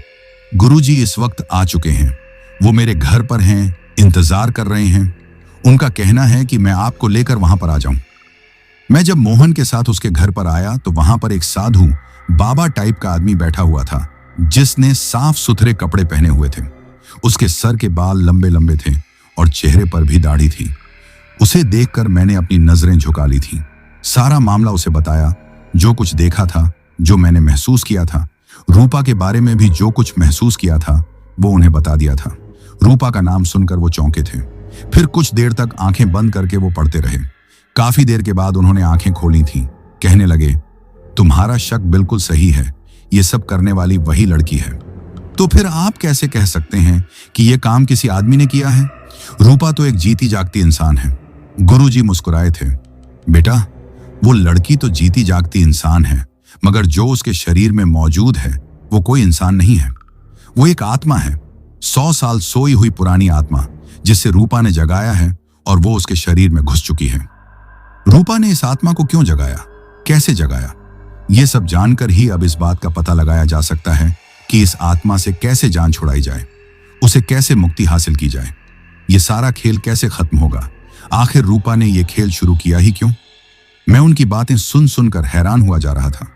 A: गुरुजी इस वक्त आ चुके हैं, वो मेरे घर पर हैं, इंतजार कर रहे हैं। उनका कहना है कि मैं आपको लेकर वहां पर आ जाऊं। मैं जब मोहन के साथ उसके घर पर आया तो वहां पर एक साधु बाबा टाइप का आदमी बैठा हुआ था, जिसने साफ सुथरे कपड़े पहने हुए थे। उसके सर के बाल लंबे लंबे थे और चेहरे पर भी दाढ़ी थी। उसे देखकर मैंने अपनी नजरें झुका ली थी। सारा मामला उसे बताया, जो कुछ देखा था, जो मैंने महसूस किया था, रूपा के बारे में भी जो कुछ महसूस किया था वो उन्हें बता दिया था। रूपा का नाम सुनकर वो चौंके थे। फिर कुछ देर तक आंखें बंद करके वो पढ़ते रहे। काफी देर के बाद उन्होंने आंखें खोली थीं। कहने लगे, तुम्हारा शक बिल्कुल सही है, ये सब करने वाली वही लड़की है। तो फिर आप कैसे कह सकते हैं कि यह काम किसी आदमी ने किया है? रूपा तो एक जीती जागती इंसान है। गुरुजी मुस्कुराए थे। बेटा, वो लड़की तो जीती जागती इंसान है, मगर जो उसके शरीर में मौजूद है वो कोई इंसान नहीं है। वो एक आत्मा है, 100 साल सोई हुई पुरानी आत्मा, जिसे रूपा ने जगाया है और वो उसके शरीर में घुस चुकी है। रूपा ने इस आत्मा को क्यों जगाया, कैसे जगाया, ये सब जानकर ही अब इस बात का पता लगाया जा सकता है कि इस आत्मा से कैसे जान छुड़ाई जाए, उसे कैसे मुक्ति हासिल की जाए, ये सारा खेल कैसे खत्म होगा। आखिर रूपा ने यह खेल शुरू किया ही क्यों? मैं उनकी बातें सुन सुनकर हैरान हुआ जा रहा था।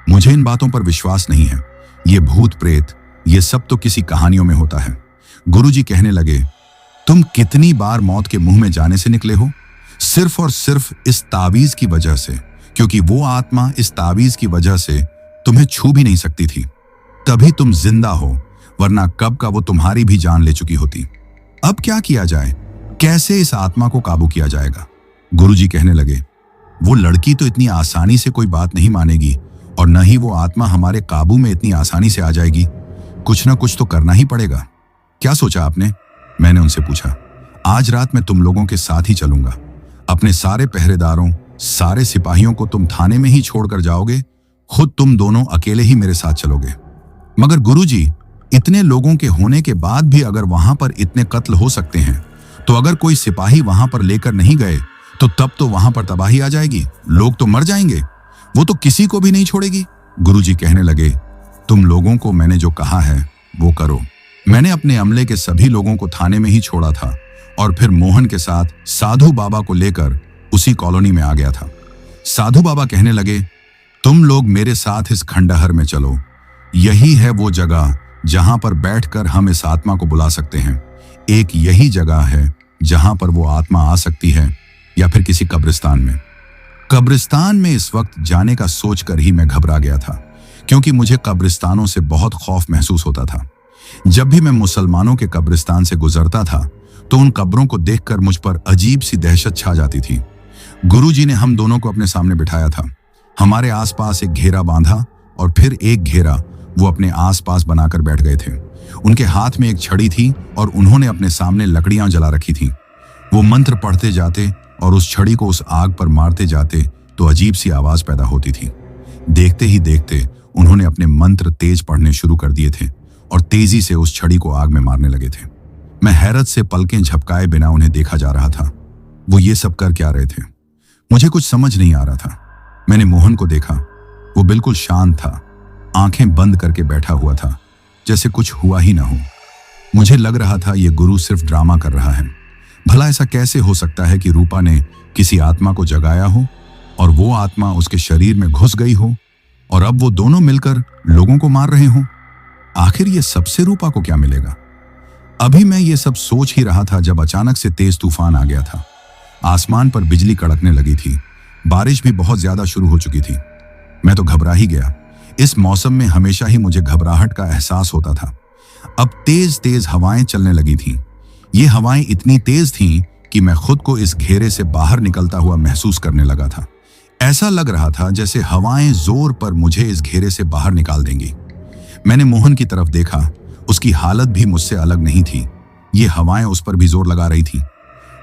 A: मुझे इन बातों पर विश्वास नहीं है। ये भूत प्रेत, ये सब तो किसी कहानियों में होता है। गुरुजी कहने लगे, तुम कितनी बार मौत के मुंह में जाने से निकले हो, सिर्फ और सिर्फ इस तावीज की वजह से, क्योंकि वो आत्मा इस तावीज की वजह से तुम्हें छू भी नहीं सकती थी, तभी तुम जिंदा हो, वरना कब का वो तुम्हारी भी जान ले चुकी होती। अब क्या किया जाए, कैसे इस आत्मा को काबू किया जाएगा? गुरुजी कहने लगे, वो लड़की तो इतनी आसानी से कोई बात नहीं मानेगी और न ही वो आत्मा हमारे काबू में इतनी आसानी से आ जाएगी। कुछ ना कुछ तो करना ही पड़ेगा। क्या सोचा आपने? मैंने उनसे पूछा। आज रात मैं तुम लोगों के साथ ही चलूंगा। अपने सारे पहरेदारों, सारे सिपाहियों को तुम थाने में ही छोड़कर जाओगे, खुद तुम दोनों अकेले ही मेरे साथ चलोगे। मगर गुरुजी, इतने लोगों के होने के बाद भी अगर वहां पर इतने कत्ल हो सकते हैं, तो अगर कोई सिपाही वहां पर लेकर नहीं गए तो तब तो वहां पर तबाही आ जाएगी, लोग तो मर जाएंगे, वो तो किसी को भी नहीं छोड़ेगी। गुरुजी कहने लगे, तुम लोगों को मैंने जो कहा है वो करो। मैंने अपने अमले के सभी लोगों को थाने में ही छोड़ा था और फिर मोहन के साथ साधु बाबा को लेकर उसी कॉलोनी में आ गया था। साधु बाबा कहने लगे, तुम लोग मेरे साथ इस खंडहर में चलो, यही है वो जगह जहां पर बैठकर हम इस आत्मा को बुला सकते हैं। एक यही जगह है जहां पर वो आत्मा आ सकती है, या फिर किसी कब्रिस्तान में। कब्रिस्तान में इस वक्त जाने का सोचकर ही मैं घबरा गया था, क्योंकि मुझे कब्रिस्तानों से बहुत खौफ महसूस होता था। जब भी मैं मुसलमानों के कब्रिस्तान से गुजरता था तो उन कब्रों को देखकर मुझ पर अजीब सी दहशत छा जाती थी। गुरुजी ने हम दोनों को अपने सामने बिठाया था। हमारे आसपास एक घेरा बांधा और फिर एक घेरा वो अपने आसपास बनाकर बैठ गए थे। उनके हाथ में एक छड़ी थी और उन्होंने अपने सामने लकड़ियां जला रखी थी। वो मंत्र पढ़ते जाते और उस छड़ी को उस आग पर मारते जाते तो अजीब सी आवाज पैदा होती थी। देखते ही देखते उन्होंने अपने मंत्र तेज पढ़ने शुरू कर दिए थे और तेजी से उस छड़ी को आग में मारने लगे थे। मैं हैरत से पलकें झपकाए बिना उन्हें देखा जा रहा था। वो ये सब कर क्या रहे थे, मुझे कुछ समझ नहीं आ रहा था। मैंने मोहन को देखा, वो बिल्कुल शांत था, आंखें बंद करके बैठा हुआ था, जैसे कुछ हुआ ही ना हो। मुझे लग रहा था ये गुरु सिर्फ ड्रामा कर रहा है। भला ऐसा कैसे हो सकता है कि रूपा ने किसी आत्मा को जगाया हो और वो आत्मा उसके शरीर में घुस गई हो और अब वो दोनों मिलकर लोगों को मार रहे हों? आखिर ये सबसे रूपा को क्या मिलेगा? अभी मैं ये सब सोच ही रहा था जब अचानक से तेज तूफान आ गया था। आसमान पर बिजली कड़कने लगी थी, बारिश भी बहुत ज्यादा शुरू हो चुकी थी। मैं तो घबरा ही गया। इस मौसम में हमेशा ही मुझे घबराहट का एहसास होता था। अब तेज तेज हवाएं चलने लगी थीं। ये हवाएं इतनी तेज थीं कि मैं खुद को इस घेरे से बाहर निकलता हुआ महसूस करने लगा था। ऐसा लग रहा था जैसे हवाएं जोर पर मुझे इस घेरे से बाहर निकाल देंगी। मैंने मोहन की तरफ देखा, उसकी हालत भी मुझसे अलग नहीं थी। ये हवाएं उस पर भी जोर लगा रही थी।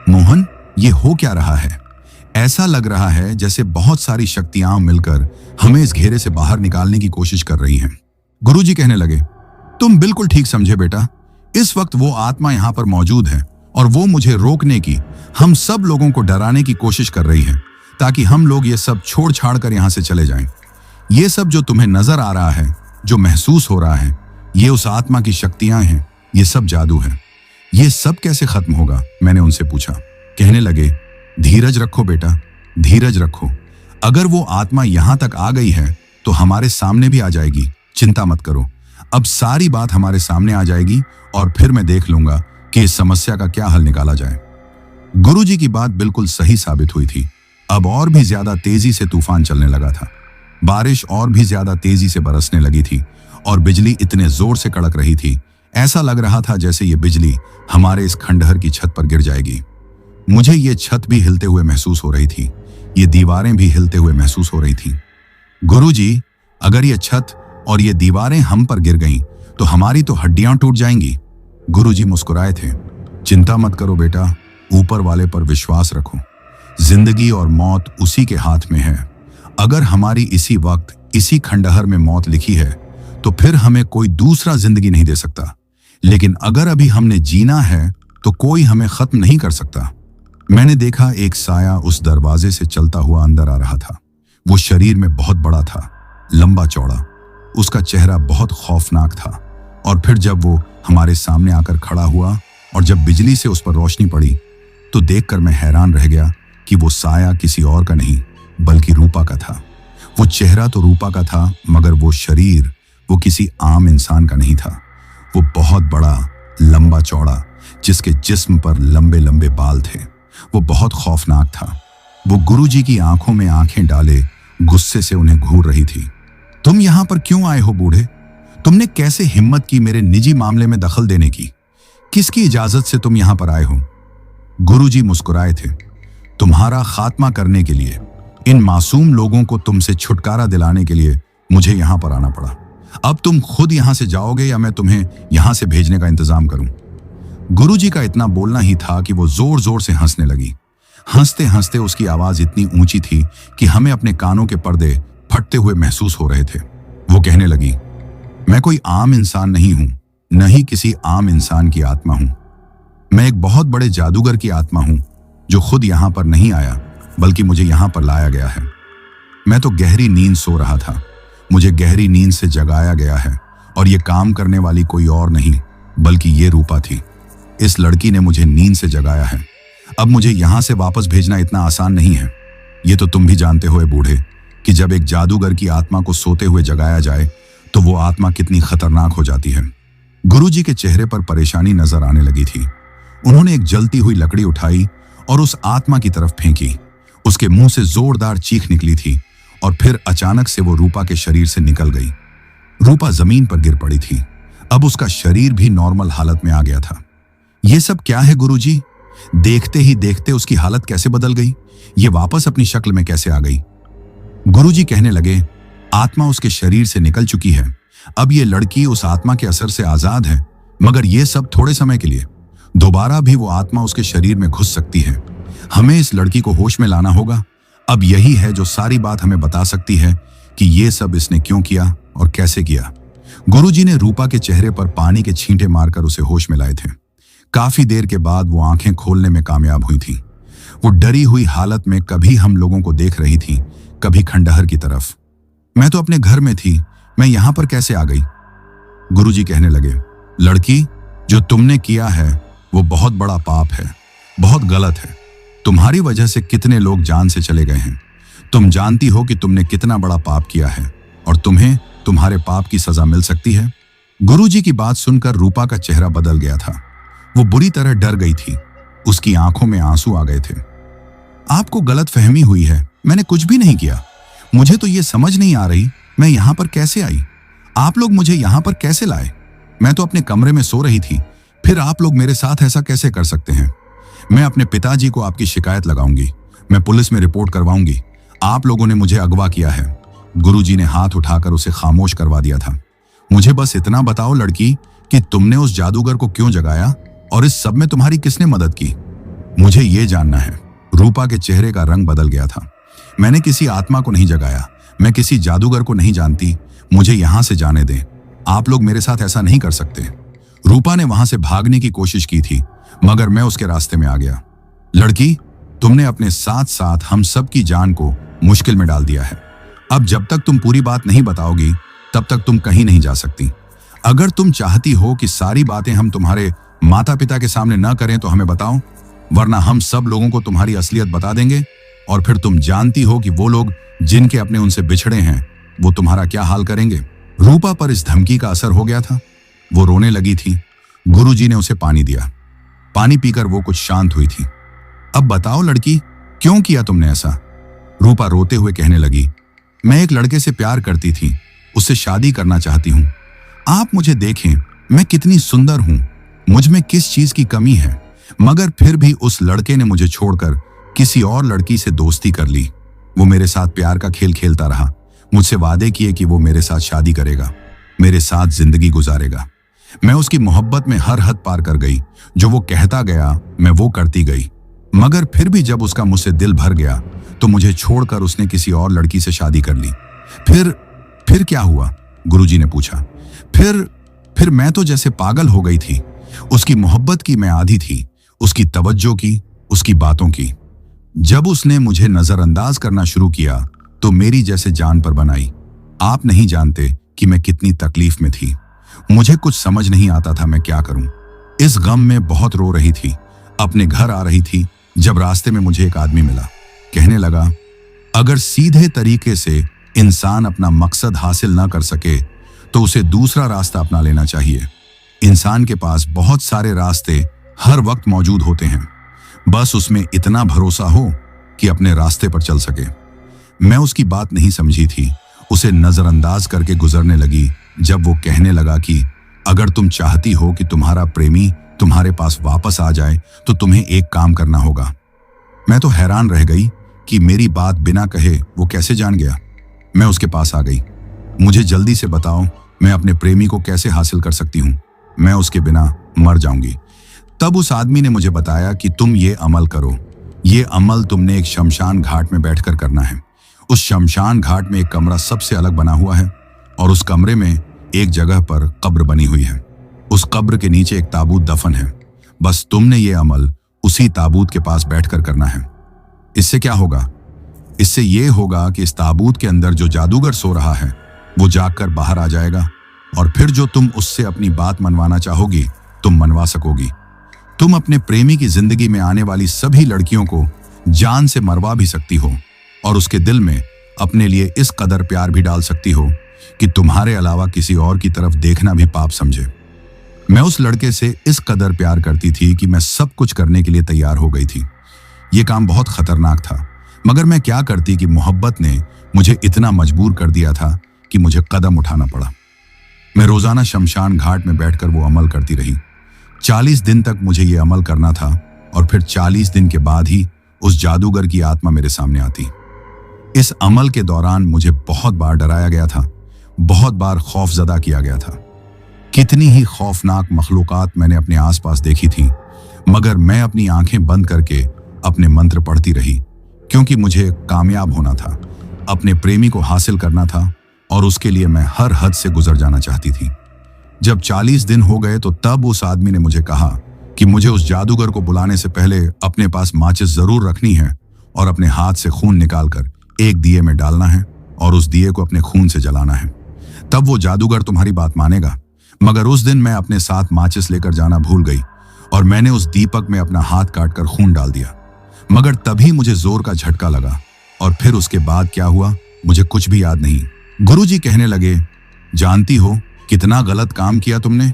A: मोहन, ये हो क्या रहा है? ऐसा लग रहा है जैसे बहुत सारी शक्तियां मिलकर हमें इस घेरे से बाहर निकालने की कोशिश कर रही हैं। गुरुजी कहने लगे, तुम बिल्कुल ठीक समझे बेटा। इस वक्त वो आत्मा यहाँ पर मौजूद है और वो मुझे रोकने की, हम सब लोगों को डराने की कोशिश कर रही है, ताकि हम लोग ये सब छोड़ छाड़ कर यहाँ से चले जाएं। ये सब जो तुम्हें नजर आ रहा है, जो महसूस हो रहा है, ये उस आत्मा की शक्तियां हैं, ये सब जादू है। ये सब कैसे खत्म होगा? मैंने उनसे पूछा। कहने लगे, धीरज रखो बेटा, धीरज रखो। अगर वो आत्मा यहां तक आ गई है तो हमारे सामने भी आ जाएगी, चिंता मत करो। अब सारी बात हमारे सामने आ जाएगी और फिर मैं देख लूंगा कि इस समस्या का क्या हल निकाला जाए। गुरुजी की बात बिल्कुल सही साबित हुई थी। अब और भी ज्यादा तेजी से तूफान चलने लगा था। बारिश और भी ज्यादा तेजी से बरसने लगी थी और बिजली इतने जोर से कड़क रही थी, ऐसा लग रहा था जैसे ये बिजली हमारे इस खंडहर की छत पर गिर जाएगी। मुझे ये छत भी हिलते हुए महसूस हो रही थी, ये दीवारें भी हिलते हुए महसूस हो रही थी। गुरुजी, अगर ये छत और ये दीवारें हम पर गिर गईं तो हमारी तो हड्डियां टूट जाएंगी। गुरुजी मुस्कुराए थे। चिंता मत करो बेटा, ऊपर वाले पर विश्वास रखो। जिंदगी और मौत उसी के हाथ में है। अगर हमारी इसी वक्त इसी खंडहर में मौत लिखी है तो फिर हमें कोई दूसरा जिंदगी नहीं दे सकता। लेकिन अगर अभी हमने जीना है तो कोई हमें खत्म नहीं कर सकता। मैंने देखा एक साया उस दरवाजे से चलता हुआ अंदर आ रहा था। वो शरीर में बहुत बड़ा था, लंबा चौड़ा। उसका चेहरा बहुत खौफनाक था। और फिर जब वो हमारे सामने आकर खड़ा हुआ और जब बिजली से उस पर रोशनी पड़ी तो देखकर मैं हैरान रह गया कि वो साया किसी और का नहीं बल्कि रूपा का था। वो चेहरा तो रूपा का था, मगर वो शरीर वो किसी आम इंसान का नहीं था। वो बहुत बड़ा, लंबा चौड़ा, जिसके जिस्म पर लंबे लंबे बाल थे। वो बहुत खौफनाक था। वो गुरुजी की आंखों में आंखें डाले गुस्से से उन्हें घूर रही थी। तुम यहां पर क्यों आए हो बूढ़े? तुमने कैसे हिम्मत की मेरे निजी मामले में दखल देने की? किसकी इजाजत से तुम यहां पर आए हो? गुरुजी मुस्कुराए थे। तुम्हारा खात्मा करने के लिए, इन मासूम लोगों को तुमसे छुटकारा दिलाने के लिए मुझे यहां पर आना पड़ा। अब तुम खुद यहां से जाओगे या मैं तुम्हें यहां से भेजने का इंतजाम करूं? गुरुजी का इतना बोलना ही था कि वो जोर जोर से हंसने लगी। हंसते हंसते उसकी आवाज इतनी ऊंची थी कि हमें अपने कानों के पर्दे फटते हुए महसूस हो रहे थे। वो कहने लगी, मैं कोई आम इंसान नहीं हूं, न ही किसी आम इंसान की आत्मा हूं। मैं एक बहुत बड़े जादूगर की आत्मा हूं जो खुद यहां पर नहीं आया बल्कि मुझे यहां पर लाया गया है। मैं तो गहरी नींद सो रहा था, मुझे गहरी नींद से जगाया गया है और ये काम करने वाली कोई और नहीं बल्कि ये रूपा थी। इस लड़की ने मुझे नींद से जगाया है। अब मुझे यहां से वापस भेजना इतना आसान नहीं है। ये तो तुम भी जानते हो बूढ़े कि जब एक जादूगर की आत्मा को सोते हुए जगाया जाए तो वो आत्मा कितनी खतरनाक हो जाती है। गुरुजी के चेहरे पर परेशानी नजर आने लगी थी। उन्होंने एक जलती हुई लकड़ी उठाई और उस आत्मा की तरफ फेंकी। उसके मुंह से जोरदार चीख निकली थी और फिर अचानक से वो रूपा के शरीर से निकल गई। रूपा जमीन पर गिर पड़ी थी। अब उसका शरीर भी नॉर्मल हालत में आ गया था। ये सब क्या है गुरुजी? देखते ही देखते उसकी हालत कैसे बदल गई? ये वापस अपनी शक्ल में कैसे आ गई? गुरुजी कहने लगे, आत्मा उसके शरीर से निकल चुकी है। अब ये लड़की उस आत्मा के असर से आजाद है, मगर ये सब थोड़े समय के लिए। दोबारा भी वो आत्मा उसके शरीर में घुस सकती है। हमें इस लड़की को होश में लाना होगा। अब यही है जो सारी बात हमें बता सकती है कि ये सब इसने क्यों किया और कैसे किया। गुरुजी ने रूपा के चेहरे पर पानी के छींटे मारकर उसे होश में लाए थे। काफी देर के बाद वो आंखें खोलने में कामयाब हुई थी। वो डरी हुई हालत में कभी हम लोगों को देख रही थी, कभी खंडहर की तरफ। मैं तो अपने घर में थी, मैं यहां पर कैसे आ गई? गुरुजी कहने लगे, लड़की, जो तुमने किया है वो बहुत बड़ा पाप है, बहुत गलत है। तुम्हारी वजह से कितने लोग जान से चले गए हैं। तुम जानती हो कि तुमने कितना बड़ा पाप किया है और तुम्हें तुम्हारे पाप की सजा मिल सकती है। गुरुजी की बात सुनकर रूपा का चेहरा बदल गया था। वो बुरी तरह डर गई थी। उसकी आंखों में आंसू आ गए थे। आपको गलत फहमी हुई है, मैंने कुछ भी नहीं किया। मुझे तो ये समझ नहीं आ रही मैं यहां पर कैसे आई। आप लोग मुझे यहां पर कैसे लाए? मैं तो अपने कमरे में सो रही थी, फिर आप लोग मेरे साथ ऐसा कैसे कर सकते हैं? मैं अपने पिताजी को आपकी शिकायत लगाऊंगी, मैं पुलिस में रिपोर्ट करवाऊंगी। आप लोगों ने मुझे अगवा किया है। गुरुजी ने हाथ उठाकर उसे खामोश करवा दिया था। मुझे बस इतना बताओ लड़की कि तुमने उस जादूगर को क्यों जगाया और इस सब में तुम्हारी किसने मदद की? मुझे ये जानना है। रूपा के चेहरे का रंग बदल गया था। मैंने किसी आत्मा को नहीं जगाया, मैं किसी जादूगर को नहीं जानती। मुझे यहां से जाने दें। आप लोग मेरे साथ ऐसा नहीं कर सकते। रूपा ने वहां से भागने की कोशिश की थी, मगर मैं उसके रास्ते में आ गया। लड़की, तुमने अपने साथ साथ हम सब की जान को मुश्किल में डाल दिया है। अब जब तक तुम पूरी बात नहीं बताओगी तब तक तुम कहीं नहीं जा सकती। अगर तुम चाहती हो कि सारी बातें हम तुम्हारे माता पिता के सामने न करें तो हमें बताओ, वरना हम सब लोगों को तुम्हारी असलियत बता देंगे और फिर तुम जानती हो कि वो लोग जिनके अपने उनसे बिछड़े हैं वो तुम्हारा क्या हाल करेंगे। रूपा पर इस धमकी का असर हो गया था। वो रोने लगी थी। गुरुजी ने उसे पानी दिया। पानी पीकर वो कुछ शांत हुई थी। अब बताओ लड़की, क्यों किया तुमने ऐसा? रूपा रोते हुए कहने लगी, मैं एक लड़के से प्यार करती थी, उससे शादी करना चाहती हूँ। आप मुझे देखें, मैं कितनी सुंदर हूँ, मुझ में किस चीज की कमी है। मगर फिर भी उस लड़के ने मुझे छोड़कर किसी और लड़की से दोस्ती कर ली। वो मेरे साथ प्यार का खेल खेलता रहा, मुझसे वादे किए कि वो मेरे साथ शादी करेगा, मेरे साथ जिंदगी गुजारेगा। मैं उसकी मोहब्बत में हर हद पार कर गई। जो वो कहता गया मैं वो करती गई। मगर फिर भी जब उसका मुझसे दिल भर गया तो मुझे छोड़कर उसने किसी और लड़की से शादी कर ली। फिर क्या हुआ? गुरुजी ने पूछा। फिर मैं तो जैसे पागल हो गई थी। उसकी मोहब्बत की मैं आदी थी, उसकी तवज्जो की, उसकी बातों की। जब उसने मुझे नजरअंदाज करना शुरू किया तो मेरी जैसे जान पर बनाई। आप नहीं जानते कि मैं कितनी तकलीफ में थी। मुझे कुछ समझ नहीं आता था मैं क्या करूं। इस गम में बहुत रो रही थी। अपने घर आ रही थी जब रास्ते में मुझे एक आदमी मिला। कहने लगा, अगर सीधे तरीके से इंसान अपना मकसद हासिल ना कर सके तो उसे दूसरा रास्ता अपना लेना चाहिए। इंसान के पास बहुत सारे रास्ते हर वक्त मौजूद होते हैं, बस उसमें इतना भरोसा हो कि अपने रास्ते पर चल सके। मैं उसकी बात नहीं समझी थी, उसे नजरअंदाज करके गुजरने लगी जब वो कहने लगा कि अगर तुम चाहती हो कि तुम्हारा प्रेमी तुम्हारे पास वापस आ जाए तो तुम्हें एक काम करना होगा। मैं तो हैरान रह गई कि मेरी बात बिना कहे वो कैसे जान गया। मैं उसके पास आ गई। मुझे जल्दी से बताओ, मैं अपने प्रेमी को कैसे हासिल कर सकती हूँ? मैं उसके बिना मर जाऊंगी। तब उस आदमी ने मुझे बताया कि तुम ये अमल करो। ये अमल तुमने एक शमशान घाट में बैठकर करना है। उस शमशान घाट में एक कमरा सबसे अलग बना हुआ है और उस कमरे में एक जगह पर कब्र बनी हुई है। उस कब्र के नीचे एक ताबूत दफन है। बस तुमने ये अमल उसी ताबूत के पास बैठकर करना है। इससे क्या होगा? इससे ये होगा कि इस ताबूत के अंदर जो जादूगर सो रहा है वो जागकर बाहर आ जाएगा और फिर जो तुम उससे अपनी बात मनवाना चाहोगी तुम मनवा सकोगी। तुम अपने प्रेमी की जिंदगी में आने वाली सभी लड़कियों को जान से मरवा भी सकती हो और उसके दिल में अपने लिए इस कदर प्यार भी डाल सकती हो कि तुम्हारे अलावा किसी और की तरफ देखना भी पाप समझे। मैं उस लड़के से इस कदर प्यार करती थी कि मैं सब कुछ करने के लिए तैयार हो गई थी। ये काम बहुत खतरनाक था, मगर मैं क्या करती कि मोहब्बत ने मुझे इतना मजबूर कर दिया था कि मुझे कदम उठाना पड़ा। मैं रोजाना शमशान घाट में बैठकर वो अमल करती रही। 40 दिन तक मुझे ये अमल करना था और फिर 40 दिन के बाद ही उस जादूगर की आत्मा मेरे सामने आती। इस अमल के दौरान मुझे बहुत बार डराया गया था, बहुत बार खौफजदा किया गया था। कितनी ही खौफनाक मखलूकात मैंने अपने आसपास देखी थी, मगर मैं अपनी आंखें बंद करके अपने मंत्र पढ़ती रही, क्योंकि मुझे कामयाब होना था, अपने प्रेमी को हासिल करना था और उसके लिए मैं हर हद से गुजर जाना चाहती थी। जब 40 दिन हो गए तो तब उस आदमी ने मुझे कहा कि मुझे उस जादूगर को बुलाने से पहले अपने पास माचिस जरूर रखनी है और अपने हाथ से खून निकालकर एक दिए में डालना है और उस दिए को अपने खून से जलाना है। तब वो जादूगर तुम्हारी बात मानेगा। मगर उस दिन मैं अपने साथ माचिस लेकर जाना भूल गई और मैंने उस दीपक में अपना हाथ काटकर खून डाल दिया। मगर तभी मुझे जोर का झटका लगा और फिर उसके बाद क्या हुआ मुझे कुछ भी याद नहीं। गुरुजी कहने लगे, जानती हो कितना गलत काम किया तुमने?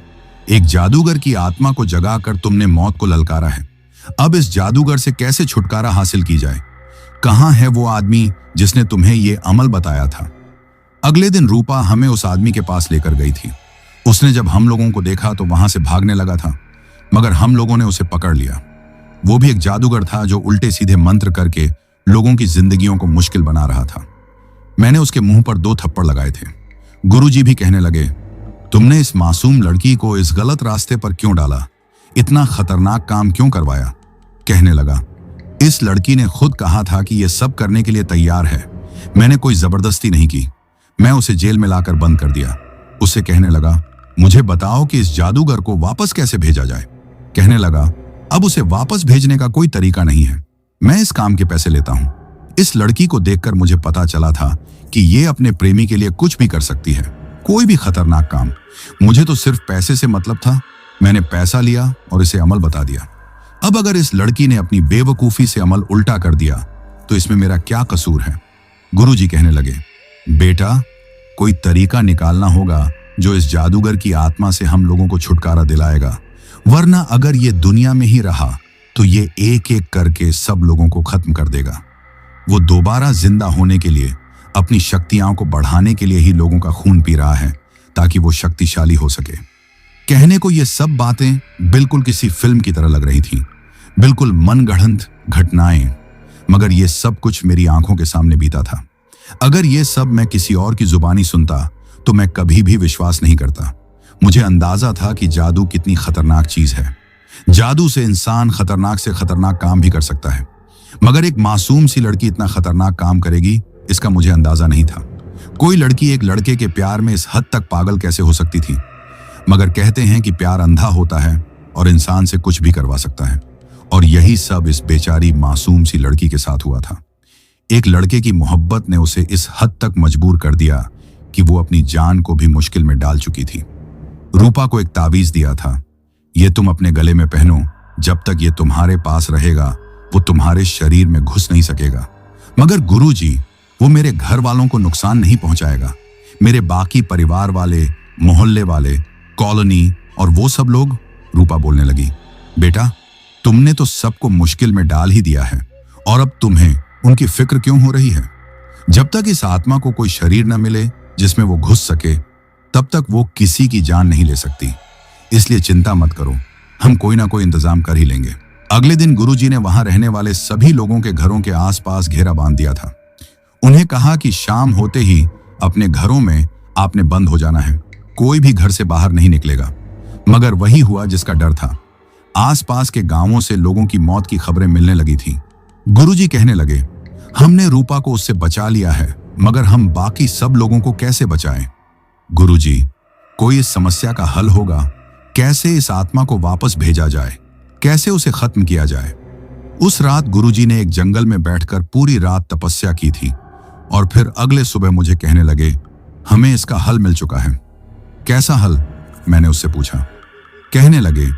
A: एक जादूगर की आत्मा को जगाकर तुमने मौत को ललकारा है। अब इस जादूगर से कैसे छुटकारा हासिल की जाए? कहां है वो आदमी जिसने तुम्हें ये अमल बताया था? अगले दिन रूपा हमें उस आदमी के पास लेकर गई थी। उसने जब हम लोगों को देखा तो वहां से भागने लगा था, मगर हम लोगों ने उसे पकड़ लिया। वो भी एक जादूगर था जो उल्टे सीधे मंत्र करके लोगों की जिंदगियों को मुश्किल बना रहा था। मैंने उसके मुंह पर 2 थप्पड़ लगाए थे। गुरुजी भी कहने लगे, तुमने इस मासूम लड़की को इस गलत रास्ते पर क्यों डाला? इतना खतरनाक काम क्यों करवाया? कहने लगा, इस लड़की ने खुद कहा था कि यह सब करने के लिए तैयार है। मैंने कोई जबरदस्ती नहीं की। मैं उसे जेल में लाकर बंद कर दिया। उससे कहने लगा, मुझे बताओ कि इस जादूगर को वापस कैसे भेजा जाए? कहने लगा, अब उसे वापस भेजने का कोई तरीका नहीं है। मैं इस काम के पैसे लेता हूं। इस लड़की को देखकर मुझे पता चला था कि ये अपने प्रेमी के लिए कुछ भी कर सकती है, कोई भी खतरनाक काम। मुझे तो सिर्फ पैसे से मतलब था। मैंने पैसा लिया और इसे अमल बता दिया। अब अगर इस लड़की ने अपनी बेवकूफी से अमल उल्टा कर दिया तो इसमें मेरा क्या कसूर है? गुरुजी कहने लगे, बेटा, कोई तरीका निकालना होगा जो इस जादूगर की आत्मा से हम लोगों को छुटकारा दिलाएगा, वरना अगर ये दुनिया में ही रहा तो ये एक एक करके सब लोगों को खत्म कर देगा। वो दोबारा जिंदा होने के लिए, अपनी शक्तियां को बढ़ाने के लिए ही लोगों का खून पी रहा है ताकि वो शक्तिशाली हो सके। कहने को ये सब बातें बिल्कुल किसी फिल्म की तरह लग रही थी, बिल्कुल मनगढ़ंत घटनाएं, मगर ये सब कुछ मेरी आंखों के सामने बीता था। अगर ये सब मैं किसी और की जुबानी सुनता तो मैं कभी भी विश्वास नहीं करता। मुझे अंदाजा था कि जादू कितनी खतरनाक चीज है। जादू से इंसान खतरनाक से खतरनाक काम भी कर सकता है, मगर एक मासूम सी लड़की इतना खतरनाक काम करेगी, इसका मुझे अंदाजा नहीं था। कोई लड़की एक लड़के के प्यार में इस हद तक पागल कैसे हो सकती थी? मगर कहते हैं कि प्यार अंधा होता है और इंसान से कुछ भी करवा सकता है, और यही सब इस बेचारी मासूम सी लड़की के साथ हुआ था। एक लड़के की मोहब्बत ने उसे इस हद तक मजबूर कर दिया कि वो अपनी जान को भी मुश्किल में डाल चुकी थी। रूपा को एक तावीज दिया था, ये तुम अपने गले में पहनो, जब तक ये तुम्हारे पास रहेगा वो तुम्हारे शरीर में घुस नहीं सकेगा। मगर गुरुजी, वो मेरे घर वालों को नुकसान नहीं पहुंचाएगा, मेरे बाकी परिवार वाले, मोहल्ले वाले, कॉलोनी और वो सब लोग? रूपा बोलने लगी, बेटा तुमने तो सबको मुश्किल में डाल ही दिया है, और अब तुम्हें उनकी फिक्र क्यों हो रही है? जब तक इस आत्मा को कोई शरीर न मिले जिसमें वो घुस सके, तब तक वो किसी की जान नहीं ले सकती। इसलिए चिंता मत करो, हम कोई ना कोई इंतजाम कर ही लेंगे। अगले दिन गुरुजी ने वहां रहने वाले सभी लोगों के घरों के आसपास घेरा बांध दिया था। उन्हें कहा कि शाम होते ही अपने घरों में आपने बंद हो जाना है, कोई भी घर से बाहर नहीं निकलेगा। मगर वही हुआ जिसका डर था। आसपास के गांवों से लोगों की मौत की खबरें मिलने लगी थी। गुरुजी कहने लगे, हमने रूपा को उससे बचा लिया है, मगर हम बाकी सब लोगों को कैसे बचाएं? गुरुजी, कोई इस समस्या का हल होगा? कैसे इस आत्मा को वापस भेजा जाए? कैसे उसे खत्म किया जाए? उस रात गुरुजी ने एक जंगल में बैठकर पूरी रात तपस्या की थी, और फिर अगले सुबह मुझे कहने लगे, हमें इसका हल मिल चुका है। कैसा हल? मैंने उससे पूछा। कहने लगे,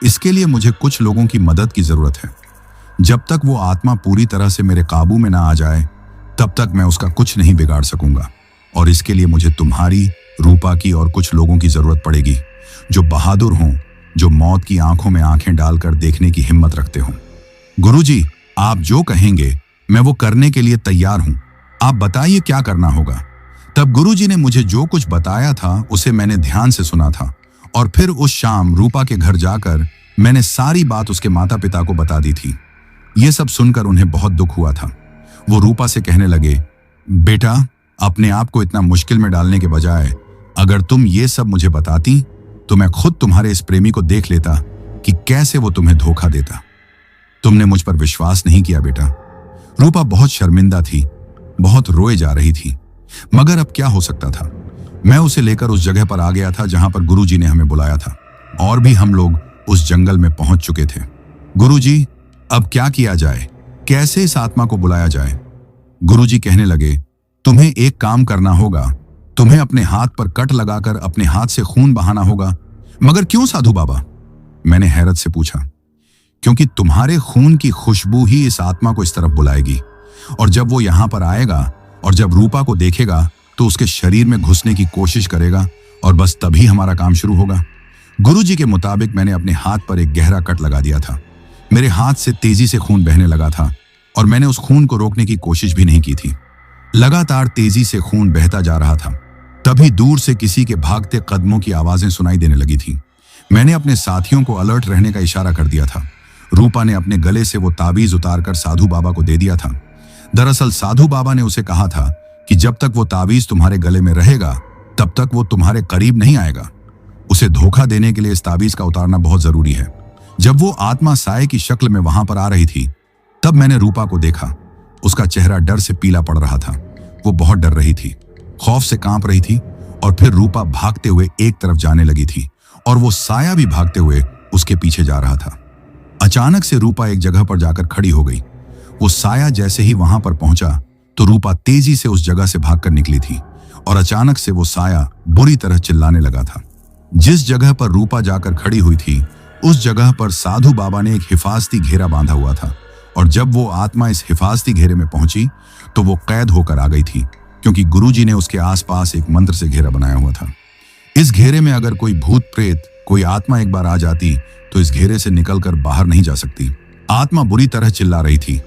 A: इसके लिए मुझे कुछ लोगों की मदद की जरूरत है। जब तक वो आत्मा पूरी तरह से मेरे काबू में ना आ जाए, तब तक मैं उसका कुछ नहीं बिगाड़ सकूंगा, और इसके लिए मुझे तुम्हारी, रूपा की और कुछ लोगों की जरूरत पड़ेगी जो बहादुर हों, जो मौत की आंखों में आंखें डालकर देखने की हिम्मत रखते हों। गुरुजी, आप जो कहेंगे मैं वो करने के लिए तैयार हूं। आप बताइए क्या करना होगा। तब गुरुजी ने मुझे जो कुछ बताया था उसे मैंने ध्यान से सुना था, और फिर उस शाम रूपा के घर जाकर मैंने सारी बात उसके माता पिता को बता दी थी। ये सब सुनकर उन्हें बहुत दुख हुआ था। वो रूपा से कहने लगे, बेटा अपने आप को इतना मुश्किल में डालने के बजाय अगर तुम ये सब मुझे बताती तो मैं खुद तुम्हारे इस प्रेमी को देख लेता कि कैसे वो तुम्हें धोखा देता। तुमने मुझ पर विश्वास नहीं किया बेटा। रूपा बहुत शर्मिंदा थी, बहुत रोए जा रही थी, मगर अब क्या हो सकता था। मैं उसे लेकर उस जगह पर आ गया था जहां पर गुरुजी ने हमें बुलाया था, और भी हम लोग उस जंगल में पहुंच चुके थे। गुरुजी, अब क्या किया जाए? कैसे इस आत्मा को बुलाया जाए? गुरुजी कहने लगे, तुम्हें एक काम करना होगा। तुम्हें अपने हाथ पर कट लगाकर अपने हाथ से खून बहाना होगा। मगर क्यों साधु बाबा? मैंने हैरत से पूछा। क्योंकि तुम्हारे खून की खुशबू ही इस आत्मा को इस तरफ बुलाएगी, और जब वो यहां पर आएगा और जब रूपा को देखेगा तो उसके शरीर में घुसने की कोशिश करेगा, और बस तभी हमारा काम शुरू होगा। गुरुजी के मुताबिक मैंने अपने हाथ पर एक गहरा कट लगा दिया था। मेरे हाथ से तेजी से खून बहने लगा था, और मैंने उस खून को रोकने की कोशिश भी नहीं की थी। लगातार तेजी से खून बहता जा रहा था। तभी दूर से किसी के भागते कदमों की आवाजें सुनाई देने लगी थी। मैंने अपने साथियों को अलर्ट रहने का इशारा कर दिया था। रूपा ने अपने गले से वो ताबीज उतारकर साधु बाबा को दे दिया था। दरअसल साधु बाबा ने उसे कहा था कि जब तक वो ताबीज तुम्हारे गले में रहेगा तब तक वो तुम्हारे करीब नहीं आएगा। उसे धोखा देने के लिए इस ताबीज का उतारना बहुत जरूरी है। जब वो आत्मा साए की शक्ल में वहां पर आ रही थी, तब मैंने रूपा को देखा। उसका चेहरा डर से पीला पड़ रहा था। वो बहुत डर रही थी, खौफ से कांप रही थी, और फिर रूपा भागते हुए एक तरफ जाने लगी थी, और वो साया भी भागते हुए उसके पीछे जा रहा था। अचानक से रूपा एक जगह पर जाकर खड़ी हो गई। वो साया जैसे ही वहां पर पहुंचा तो रूपा तेजी से उस जगह से भागकर निकली थी, और अचानक से वो साया बुरी तरह चिल्लाने लगा था। जिस जगह पर रूपा जाकर खड़ी हुई थी, उस जगह पर साधु बाबा ने एक हिफाजती घेरा बांधा हुआ था, और जब वो आत्मा इस हिफाजती घेरे में पहुंची तो वो कैद होकर आ गई थी, क्योंकि गुरुजी ने उसके आसपास एक मंत्र से घेरा बनाया हुआ था। इस घेरे में अगर कोई भूत प्रेत, कोई आत्मा एक बार आ जाती तो इस घेरे से निकलकर बाहर नहीं जा सकती। आत्मा बुरी तरह चिल्ला रही थी,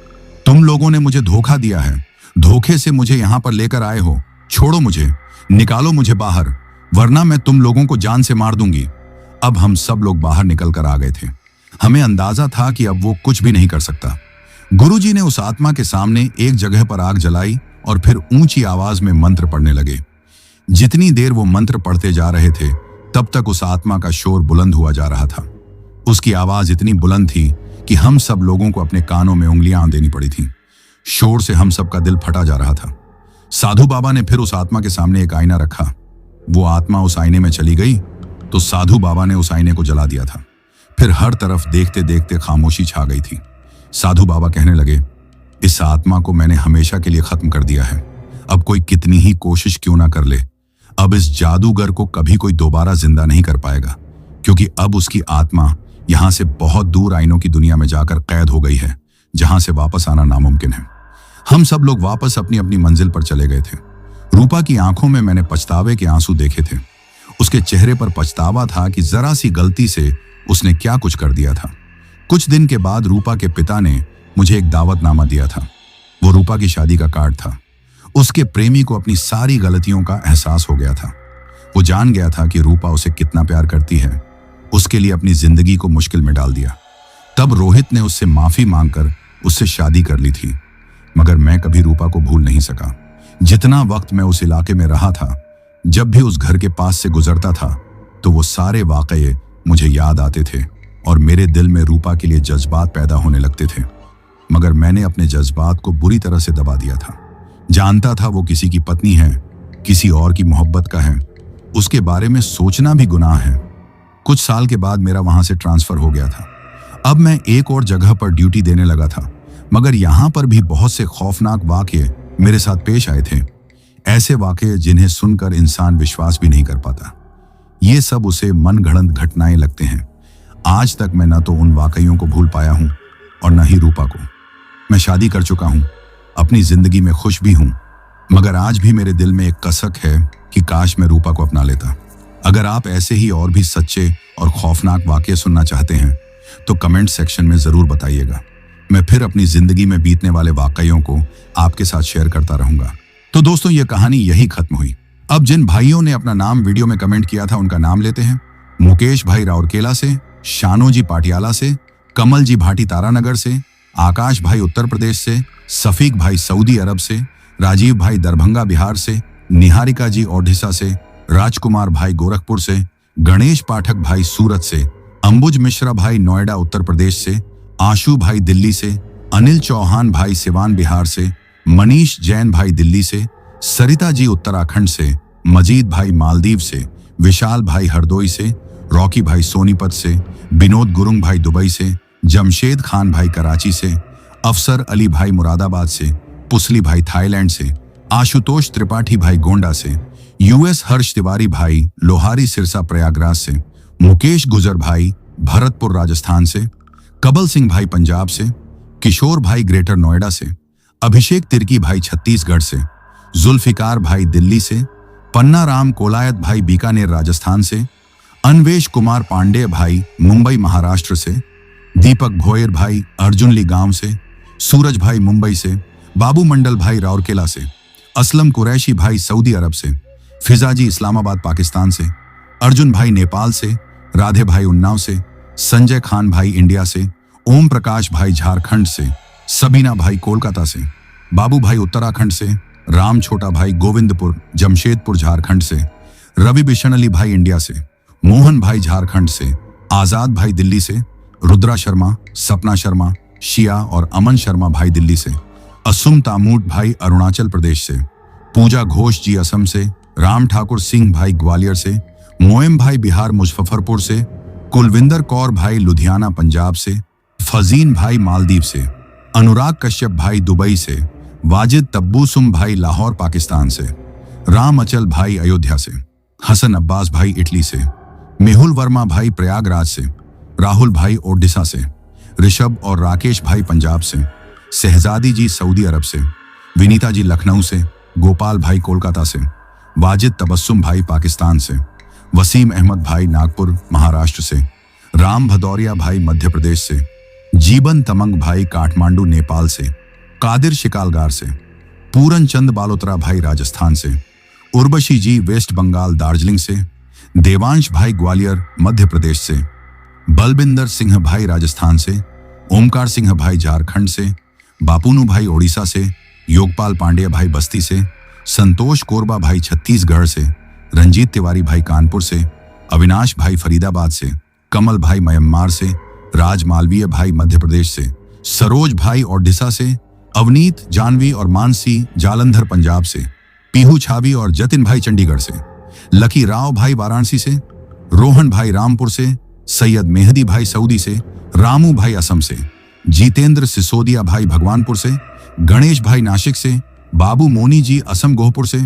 A: तुम लोगों ने मुझे धोखा दिया है, धोखे से मुझे यहां पर लेकर आए हो, छोड़ो मुझे, निकालो मुझे बाहर, वरना मैं तुम लोगों को जान से मार दूंगी। अब हम सब लोग बाहर निकल कर आ गए थे। हमें अंदाजा था कि अब वो कुछ भी नहीं कर सकता। गुरुजी ने उस आत्मा के सामने एक जगह पर आग जलाई और फिर ऊंची आवाज में मंत्र पढ़ने लगे। जितनी देर वो मंत्र पढ़ते जा रहे थे, तब तक उस आत्मा का शोर बुलंद हुआ जा रहा था। उसकी आवाज इतनी बुलंद थी कि हम सब लोगों को अपने कानों में उंगलियां देनी पड़ी थीं। शोर से हम सबका दिल फटा जा रहा था। साधु बाबा ने फिर उस आत्मा के सामने एक आईना रखा। वो आत्मा उस आईने में चली गई तो साधु बाबा ने उस आईने को जला दिया था। फिर हर तरफ देखते देखते खामोशी छा गई थी। साधु बाबा कहने लगे, इस आत्मा को मैंने हमेशा के लिए खत्म कर दिया है। अब कोई कितनी ही कोशिश क्यों ना कर ले, अब इस जादूगर को कभी कोई दोबारा जिंदा नहीं कर पाएगा, क्योंकि अब उसकी आत्मा यहां से बहुत दूर आईनों की दुनिया में जाकर कैद हो गई है, जहां से वापस आना नामुमकिन है। हम सब लोग वापस अपनी अपनी मंजिल पर चले गए थे। रूपा की आंखों में मैंने पछतावे के आंसू देखे थे। उसके चेहरे पर पछतावा था कि जरा सी गलती से उसने क्या कुछ कर दिया था। कुछ दिन के बाद रूपा के पिता ने मुझे एक दावतनामा दिया था। वो रूपा की शादी का कार्ड था। उसके प्रेमी को अपनी सारी गलतियों का एहसास हो गया था। वो जान गया था कि रूपा उसे कितना प्यार करती है। उसके लिए अपनी जिंदगी को मुश्किल में डाल दिया। तब रोहित ने उससे माफी मांगकर उससे शादी कर ली थी। मगर मैं कभी रूपा को भूल नहीं सका। जितना वक्त मैं उस इलाके में रहा था, जब भी उस घर के पास से गुजरता था तो वो सारे वाकये मुझे याद आते थे और मेरे दिल में रूपा के लिए जज्बात पैदा होने लगते थे। मगर मैंने अपने जज्बात को बुरी तरह से दबा दिया था। जानता था वो किसी की पत्नी है, किसी और की मोहब्बत का है। उसके बारे में सोचना भी गुनाह है। कुछ साल के बाद मेरा वहां से ट्रांसफर हो गया था। अब मैं एक और जगह पर ड्यूटी देने लगा था, मगर यहां पर भी बहुत से खौफनाक वाकये मेरे साथ पेश आए थे। ऐसे वाकये जिन्हें सुनकर इंसान विश्वास भी नहीं कर पाता। ये सब उसे मनगढ़ंत घटनाएं लगते हैं। आज तक मैं न तो उन वाकइयों को भूल पाया हूं और न ही रूपा को। मैं शादी कर चुका हूं, अपनी जिंदगी में खुश भी हूं, मगर आज भी मेरे दिल में एक कसक है कि काश मैं रूपा को अपना लेता। अगर आप ऐसे ही और भी सच्चे और खौफनाक वाकये सुनना चाहते हैं तो कमेंट सेक्शन में जरूर बताइएगा। मैं फिर अपनी जिंदगी में बीतने वाले वाकइयों को आपके साथ शेयर करता रहूंगा। तो दोस्तों, ये कहानी यही खत्म हुई। अब जिन भाइयों ने अपना नाम वीडियो में कमेंट किया था उनका नाम लेते हैं। मुकेश भाई राउरकेला से, शानो जी पाटियाला से, कमल जी भाटी तारानगर से, आकाश भाई उत्तर प्रदेश से, सफीक भाई सऊदी अरब से, राजीव भाई दरभंगा बिहार से, निहारिका जी ओडिशा से, राजकुमार भाई गोरखपुर से, गणेश पाठक भाई सूरत से, अंबुज मिश्रा भाई नोएडा उत्तर प्रदेश से, आशु भाई दिल्ली से, अनिल चौहान भाई सिवान बिहार से, मनीष जैन भाई दिल्ली से, सरिता जी उत्तराखंड से, मजीद भाई मालदीव से, विशाल भाई हरदोई से, रॉकी भाई सोनीपत से, विनोद गुरुंग भाई दुबई से, जमशेद खान भाई कराची से, अफसर अली भाई मुरादाबाद से, पुसली भाई थाईलैंड से, आशुतोष त्रिपाठी भाई गोंडा से, यूएस हर्ष तिवारी भाई लोहारी सिरसा प्रयागराज से, मुकेश गुजर भाई भरतपुर राजस्थान से, कबल सिंह भाई पंजाब से, किशोर भाई ग्रेटर नोएडा से, अभिषेक तिर्की भाई छत्तीसगढ़ से, जुल्फिकार भाई दिल्ली से, पन्ना राम कोलायत भाई बीकानेर राजस्थान से, अन्वेश कुमार पांडे भाई मुंबई महाराष्ट्र से, दीपक भोयर भाई अर्जुनली गांव से, सूरज भाई मुंबई से, बाबू मंडल भाई राउरकेला से, असलम कुरैशी भाई सऊदी अरब से, फिजाजी इस्लामाबाद पाकिस्तान से, अर्जुन भाई नेपाल से, राधे भाई उन्नाव से, संजय खान भाई इंडिया से, ओम प्रकाश भाई झारखंड से, सबीना भाई कोलकाता से, बाबू भाई उत्तराखंड से, राम छोटा भाई गोविंदपुर जमशेदपुर झारखंड से, रवि बिशन अली भाई इंडिया से, मोहन भाई झारखंड से, आजाद भाई दिल्ली से, रुद्रा शर्मा, सपना शर्मा, शिया और अमन शर्मा भाई दिल्ली से, असुम तामूट भाई अरुणाचल प्रदेश से, पूजा घोष जी असम से, राम ठाकुर सिंह भाई ग्वालियर से, मोएम भाई बिहार मुजफ्फरपुर से, कुलविंदर कौर भाई लुधियाना पंजाब से, फजीन भाई मालदीव से, अनुराग कश्यप भाई दुबई से, वाजिद तब्बूसुम भाई लाहौर पाकिस्तान से, राम अचल भाई अयोध्या से, हसन अब्बास भाई इटली से, मेहुल वर्मा भाई प्रयागराज से, राहुल भाई ओडिशा से, ऋषभ और राकेश भाई पंजाब से, शहजादी जी सऊदी अरब से, विनीता जी लखनऊ से, गोपाल भाई कोलकाता से, वाजिद तबस्सुम भाई पाकिस्तान से, वसीम अहमद भाई नागपुर महाराष्ट्र से, राम भदौरिया भाई मध्य प्रदेश से, जीवन तमंग भाई काठमांडू नेपाल से, कादिर शिकालगार से, पूरन चंद बालोतरा भाई राजस्थान से, उर्वशी जी वेस्ट बंगाल दार्जिलिंग से, देवांश भाई ग्वालियर मध्य प्रदेश से, बलबिंदर सिंह भाई राजस्थान से, ओमकार सिंह भाई झारखंड से, बापूनू भाई ओडिशा से, योगपाल पांड्या भाई बस्ती से, संतोष कोरबा भाई छत्तीसगढ़ से, रंजीत तिवारी भाई कानपुर से, अविनाश भाई फरीदाबाद से, कमल भाई म्यांमार से, राज मालवीय भाई मध्य प्रदेश से, सरोज भाई ओडिशा से, अवनीत जानवी और मानसी जालंधर पंजाब से, पीहू छावी और जतिन भाई चंडीगढ़ से, लकी राव भाई वाराणसी से, रोहन भाई रामपुर से, सैयद मेहदी भाई सऊदी से, रामू भाई असम से, जितेंद्र सिसोदिया भाई भगवानपुर से, गणेश भाई नासिक से, बाबू मोनी जी असम गोहपुर से,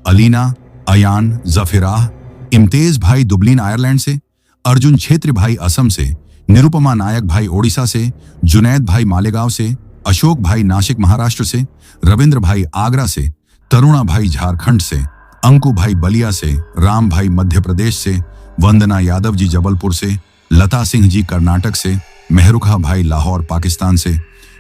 A: अलीना, अयान, जफिराह, इम्तेज भाई दुबलिन आयरलैंड से, अर्जुन छेत्री भाई असम से, निरुपमा नायक भाई ओडिशा से, जुनैद भाई मालेगांव से, अशोक भाई नासिक महाराष्ट्र से, रविंद्र भाई आगरा से, तरुणा भाई झारखंड से, अंकु भाई बलिया से, राम भाई मध्य प्रदेश से, वंदना यादव जी जबलपुर से, लता सिंह जी कर्नाटक से, मेहरुखा भाई लाहौर पाकिस्तान से,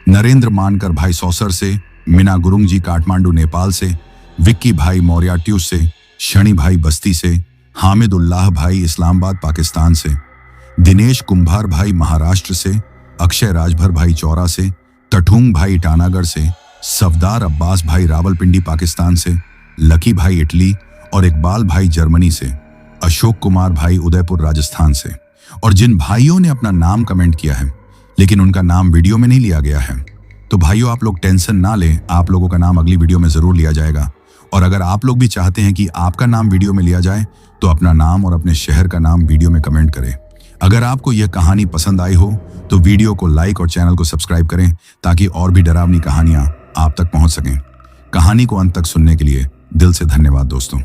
A: नरेंद्र मानकर भाई सौसर से, मीना गुरुंग जी काठमांडू नेपाल से, विक्की भाई मोरियाट्यूस से, शनि भाई बस्ती से, हामिदुल्लाह भाई इस्लामाबाद पाकिस्तान से, दिनेश कुंभार भाई महाराष्ट्र से, अक्षय राजभर भाई चौरा से, टठूंग भाई ईटानगर से, सफदार अब्बास भाई रावलपिंडी पाकिस्तान से, लकी भाई इटली और इकबाल भाई जर्मनी से, अशोक कुमार भाई उदयपुर राजस्थान से। और जिन भाइयों ने अपना नाम कमेंट किया है लेकिन उनका नाम वीडियो में नहीं लिया गया है, तो भाइयों आप लोग टेंशन ना लें, आप लोगों का नाम अगली वीडियो में जरूर लिया जाएगा। और अगर आप लोग भी चाहते हैं कि आपका नाम वीडियो में लिया जाए तो अपना नाम और अपने शहर का नाम वीडियो में कमेंट करें। अगर आपको यह कहानी पसंद आई हो तो वीडियो को लाइक और चैनल को सब्सक्राइब करें ताकि और भी डरावनी कहानियां आप तक पहुंच सकें। कहानी को अंत तक सुनने के लिए दिल से धन्यवाद दोस्तों।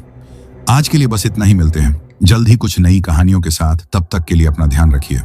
A: आज के लिए बस इतना ही, मिलते हैं जल्द ही कुछ नई कहानियों के साथ। तब तक के लिए अपना ध्यान रखिए।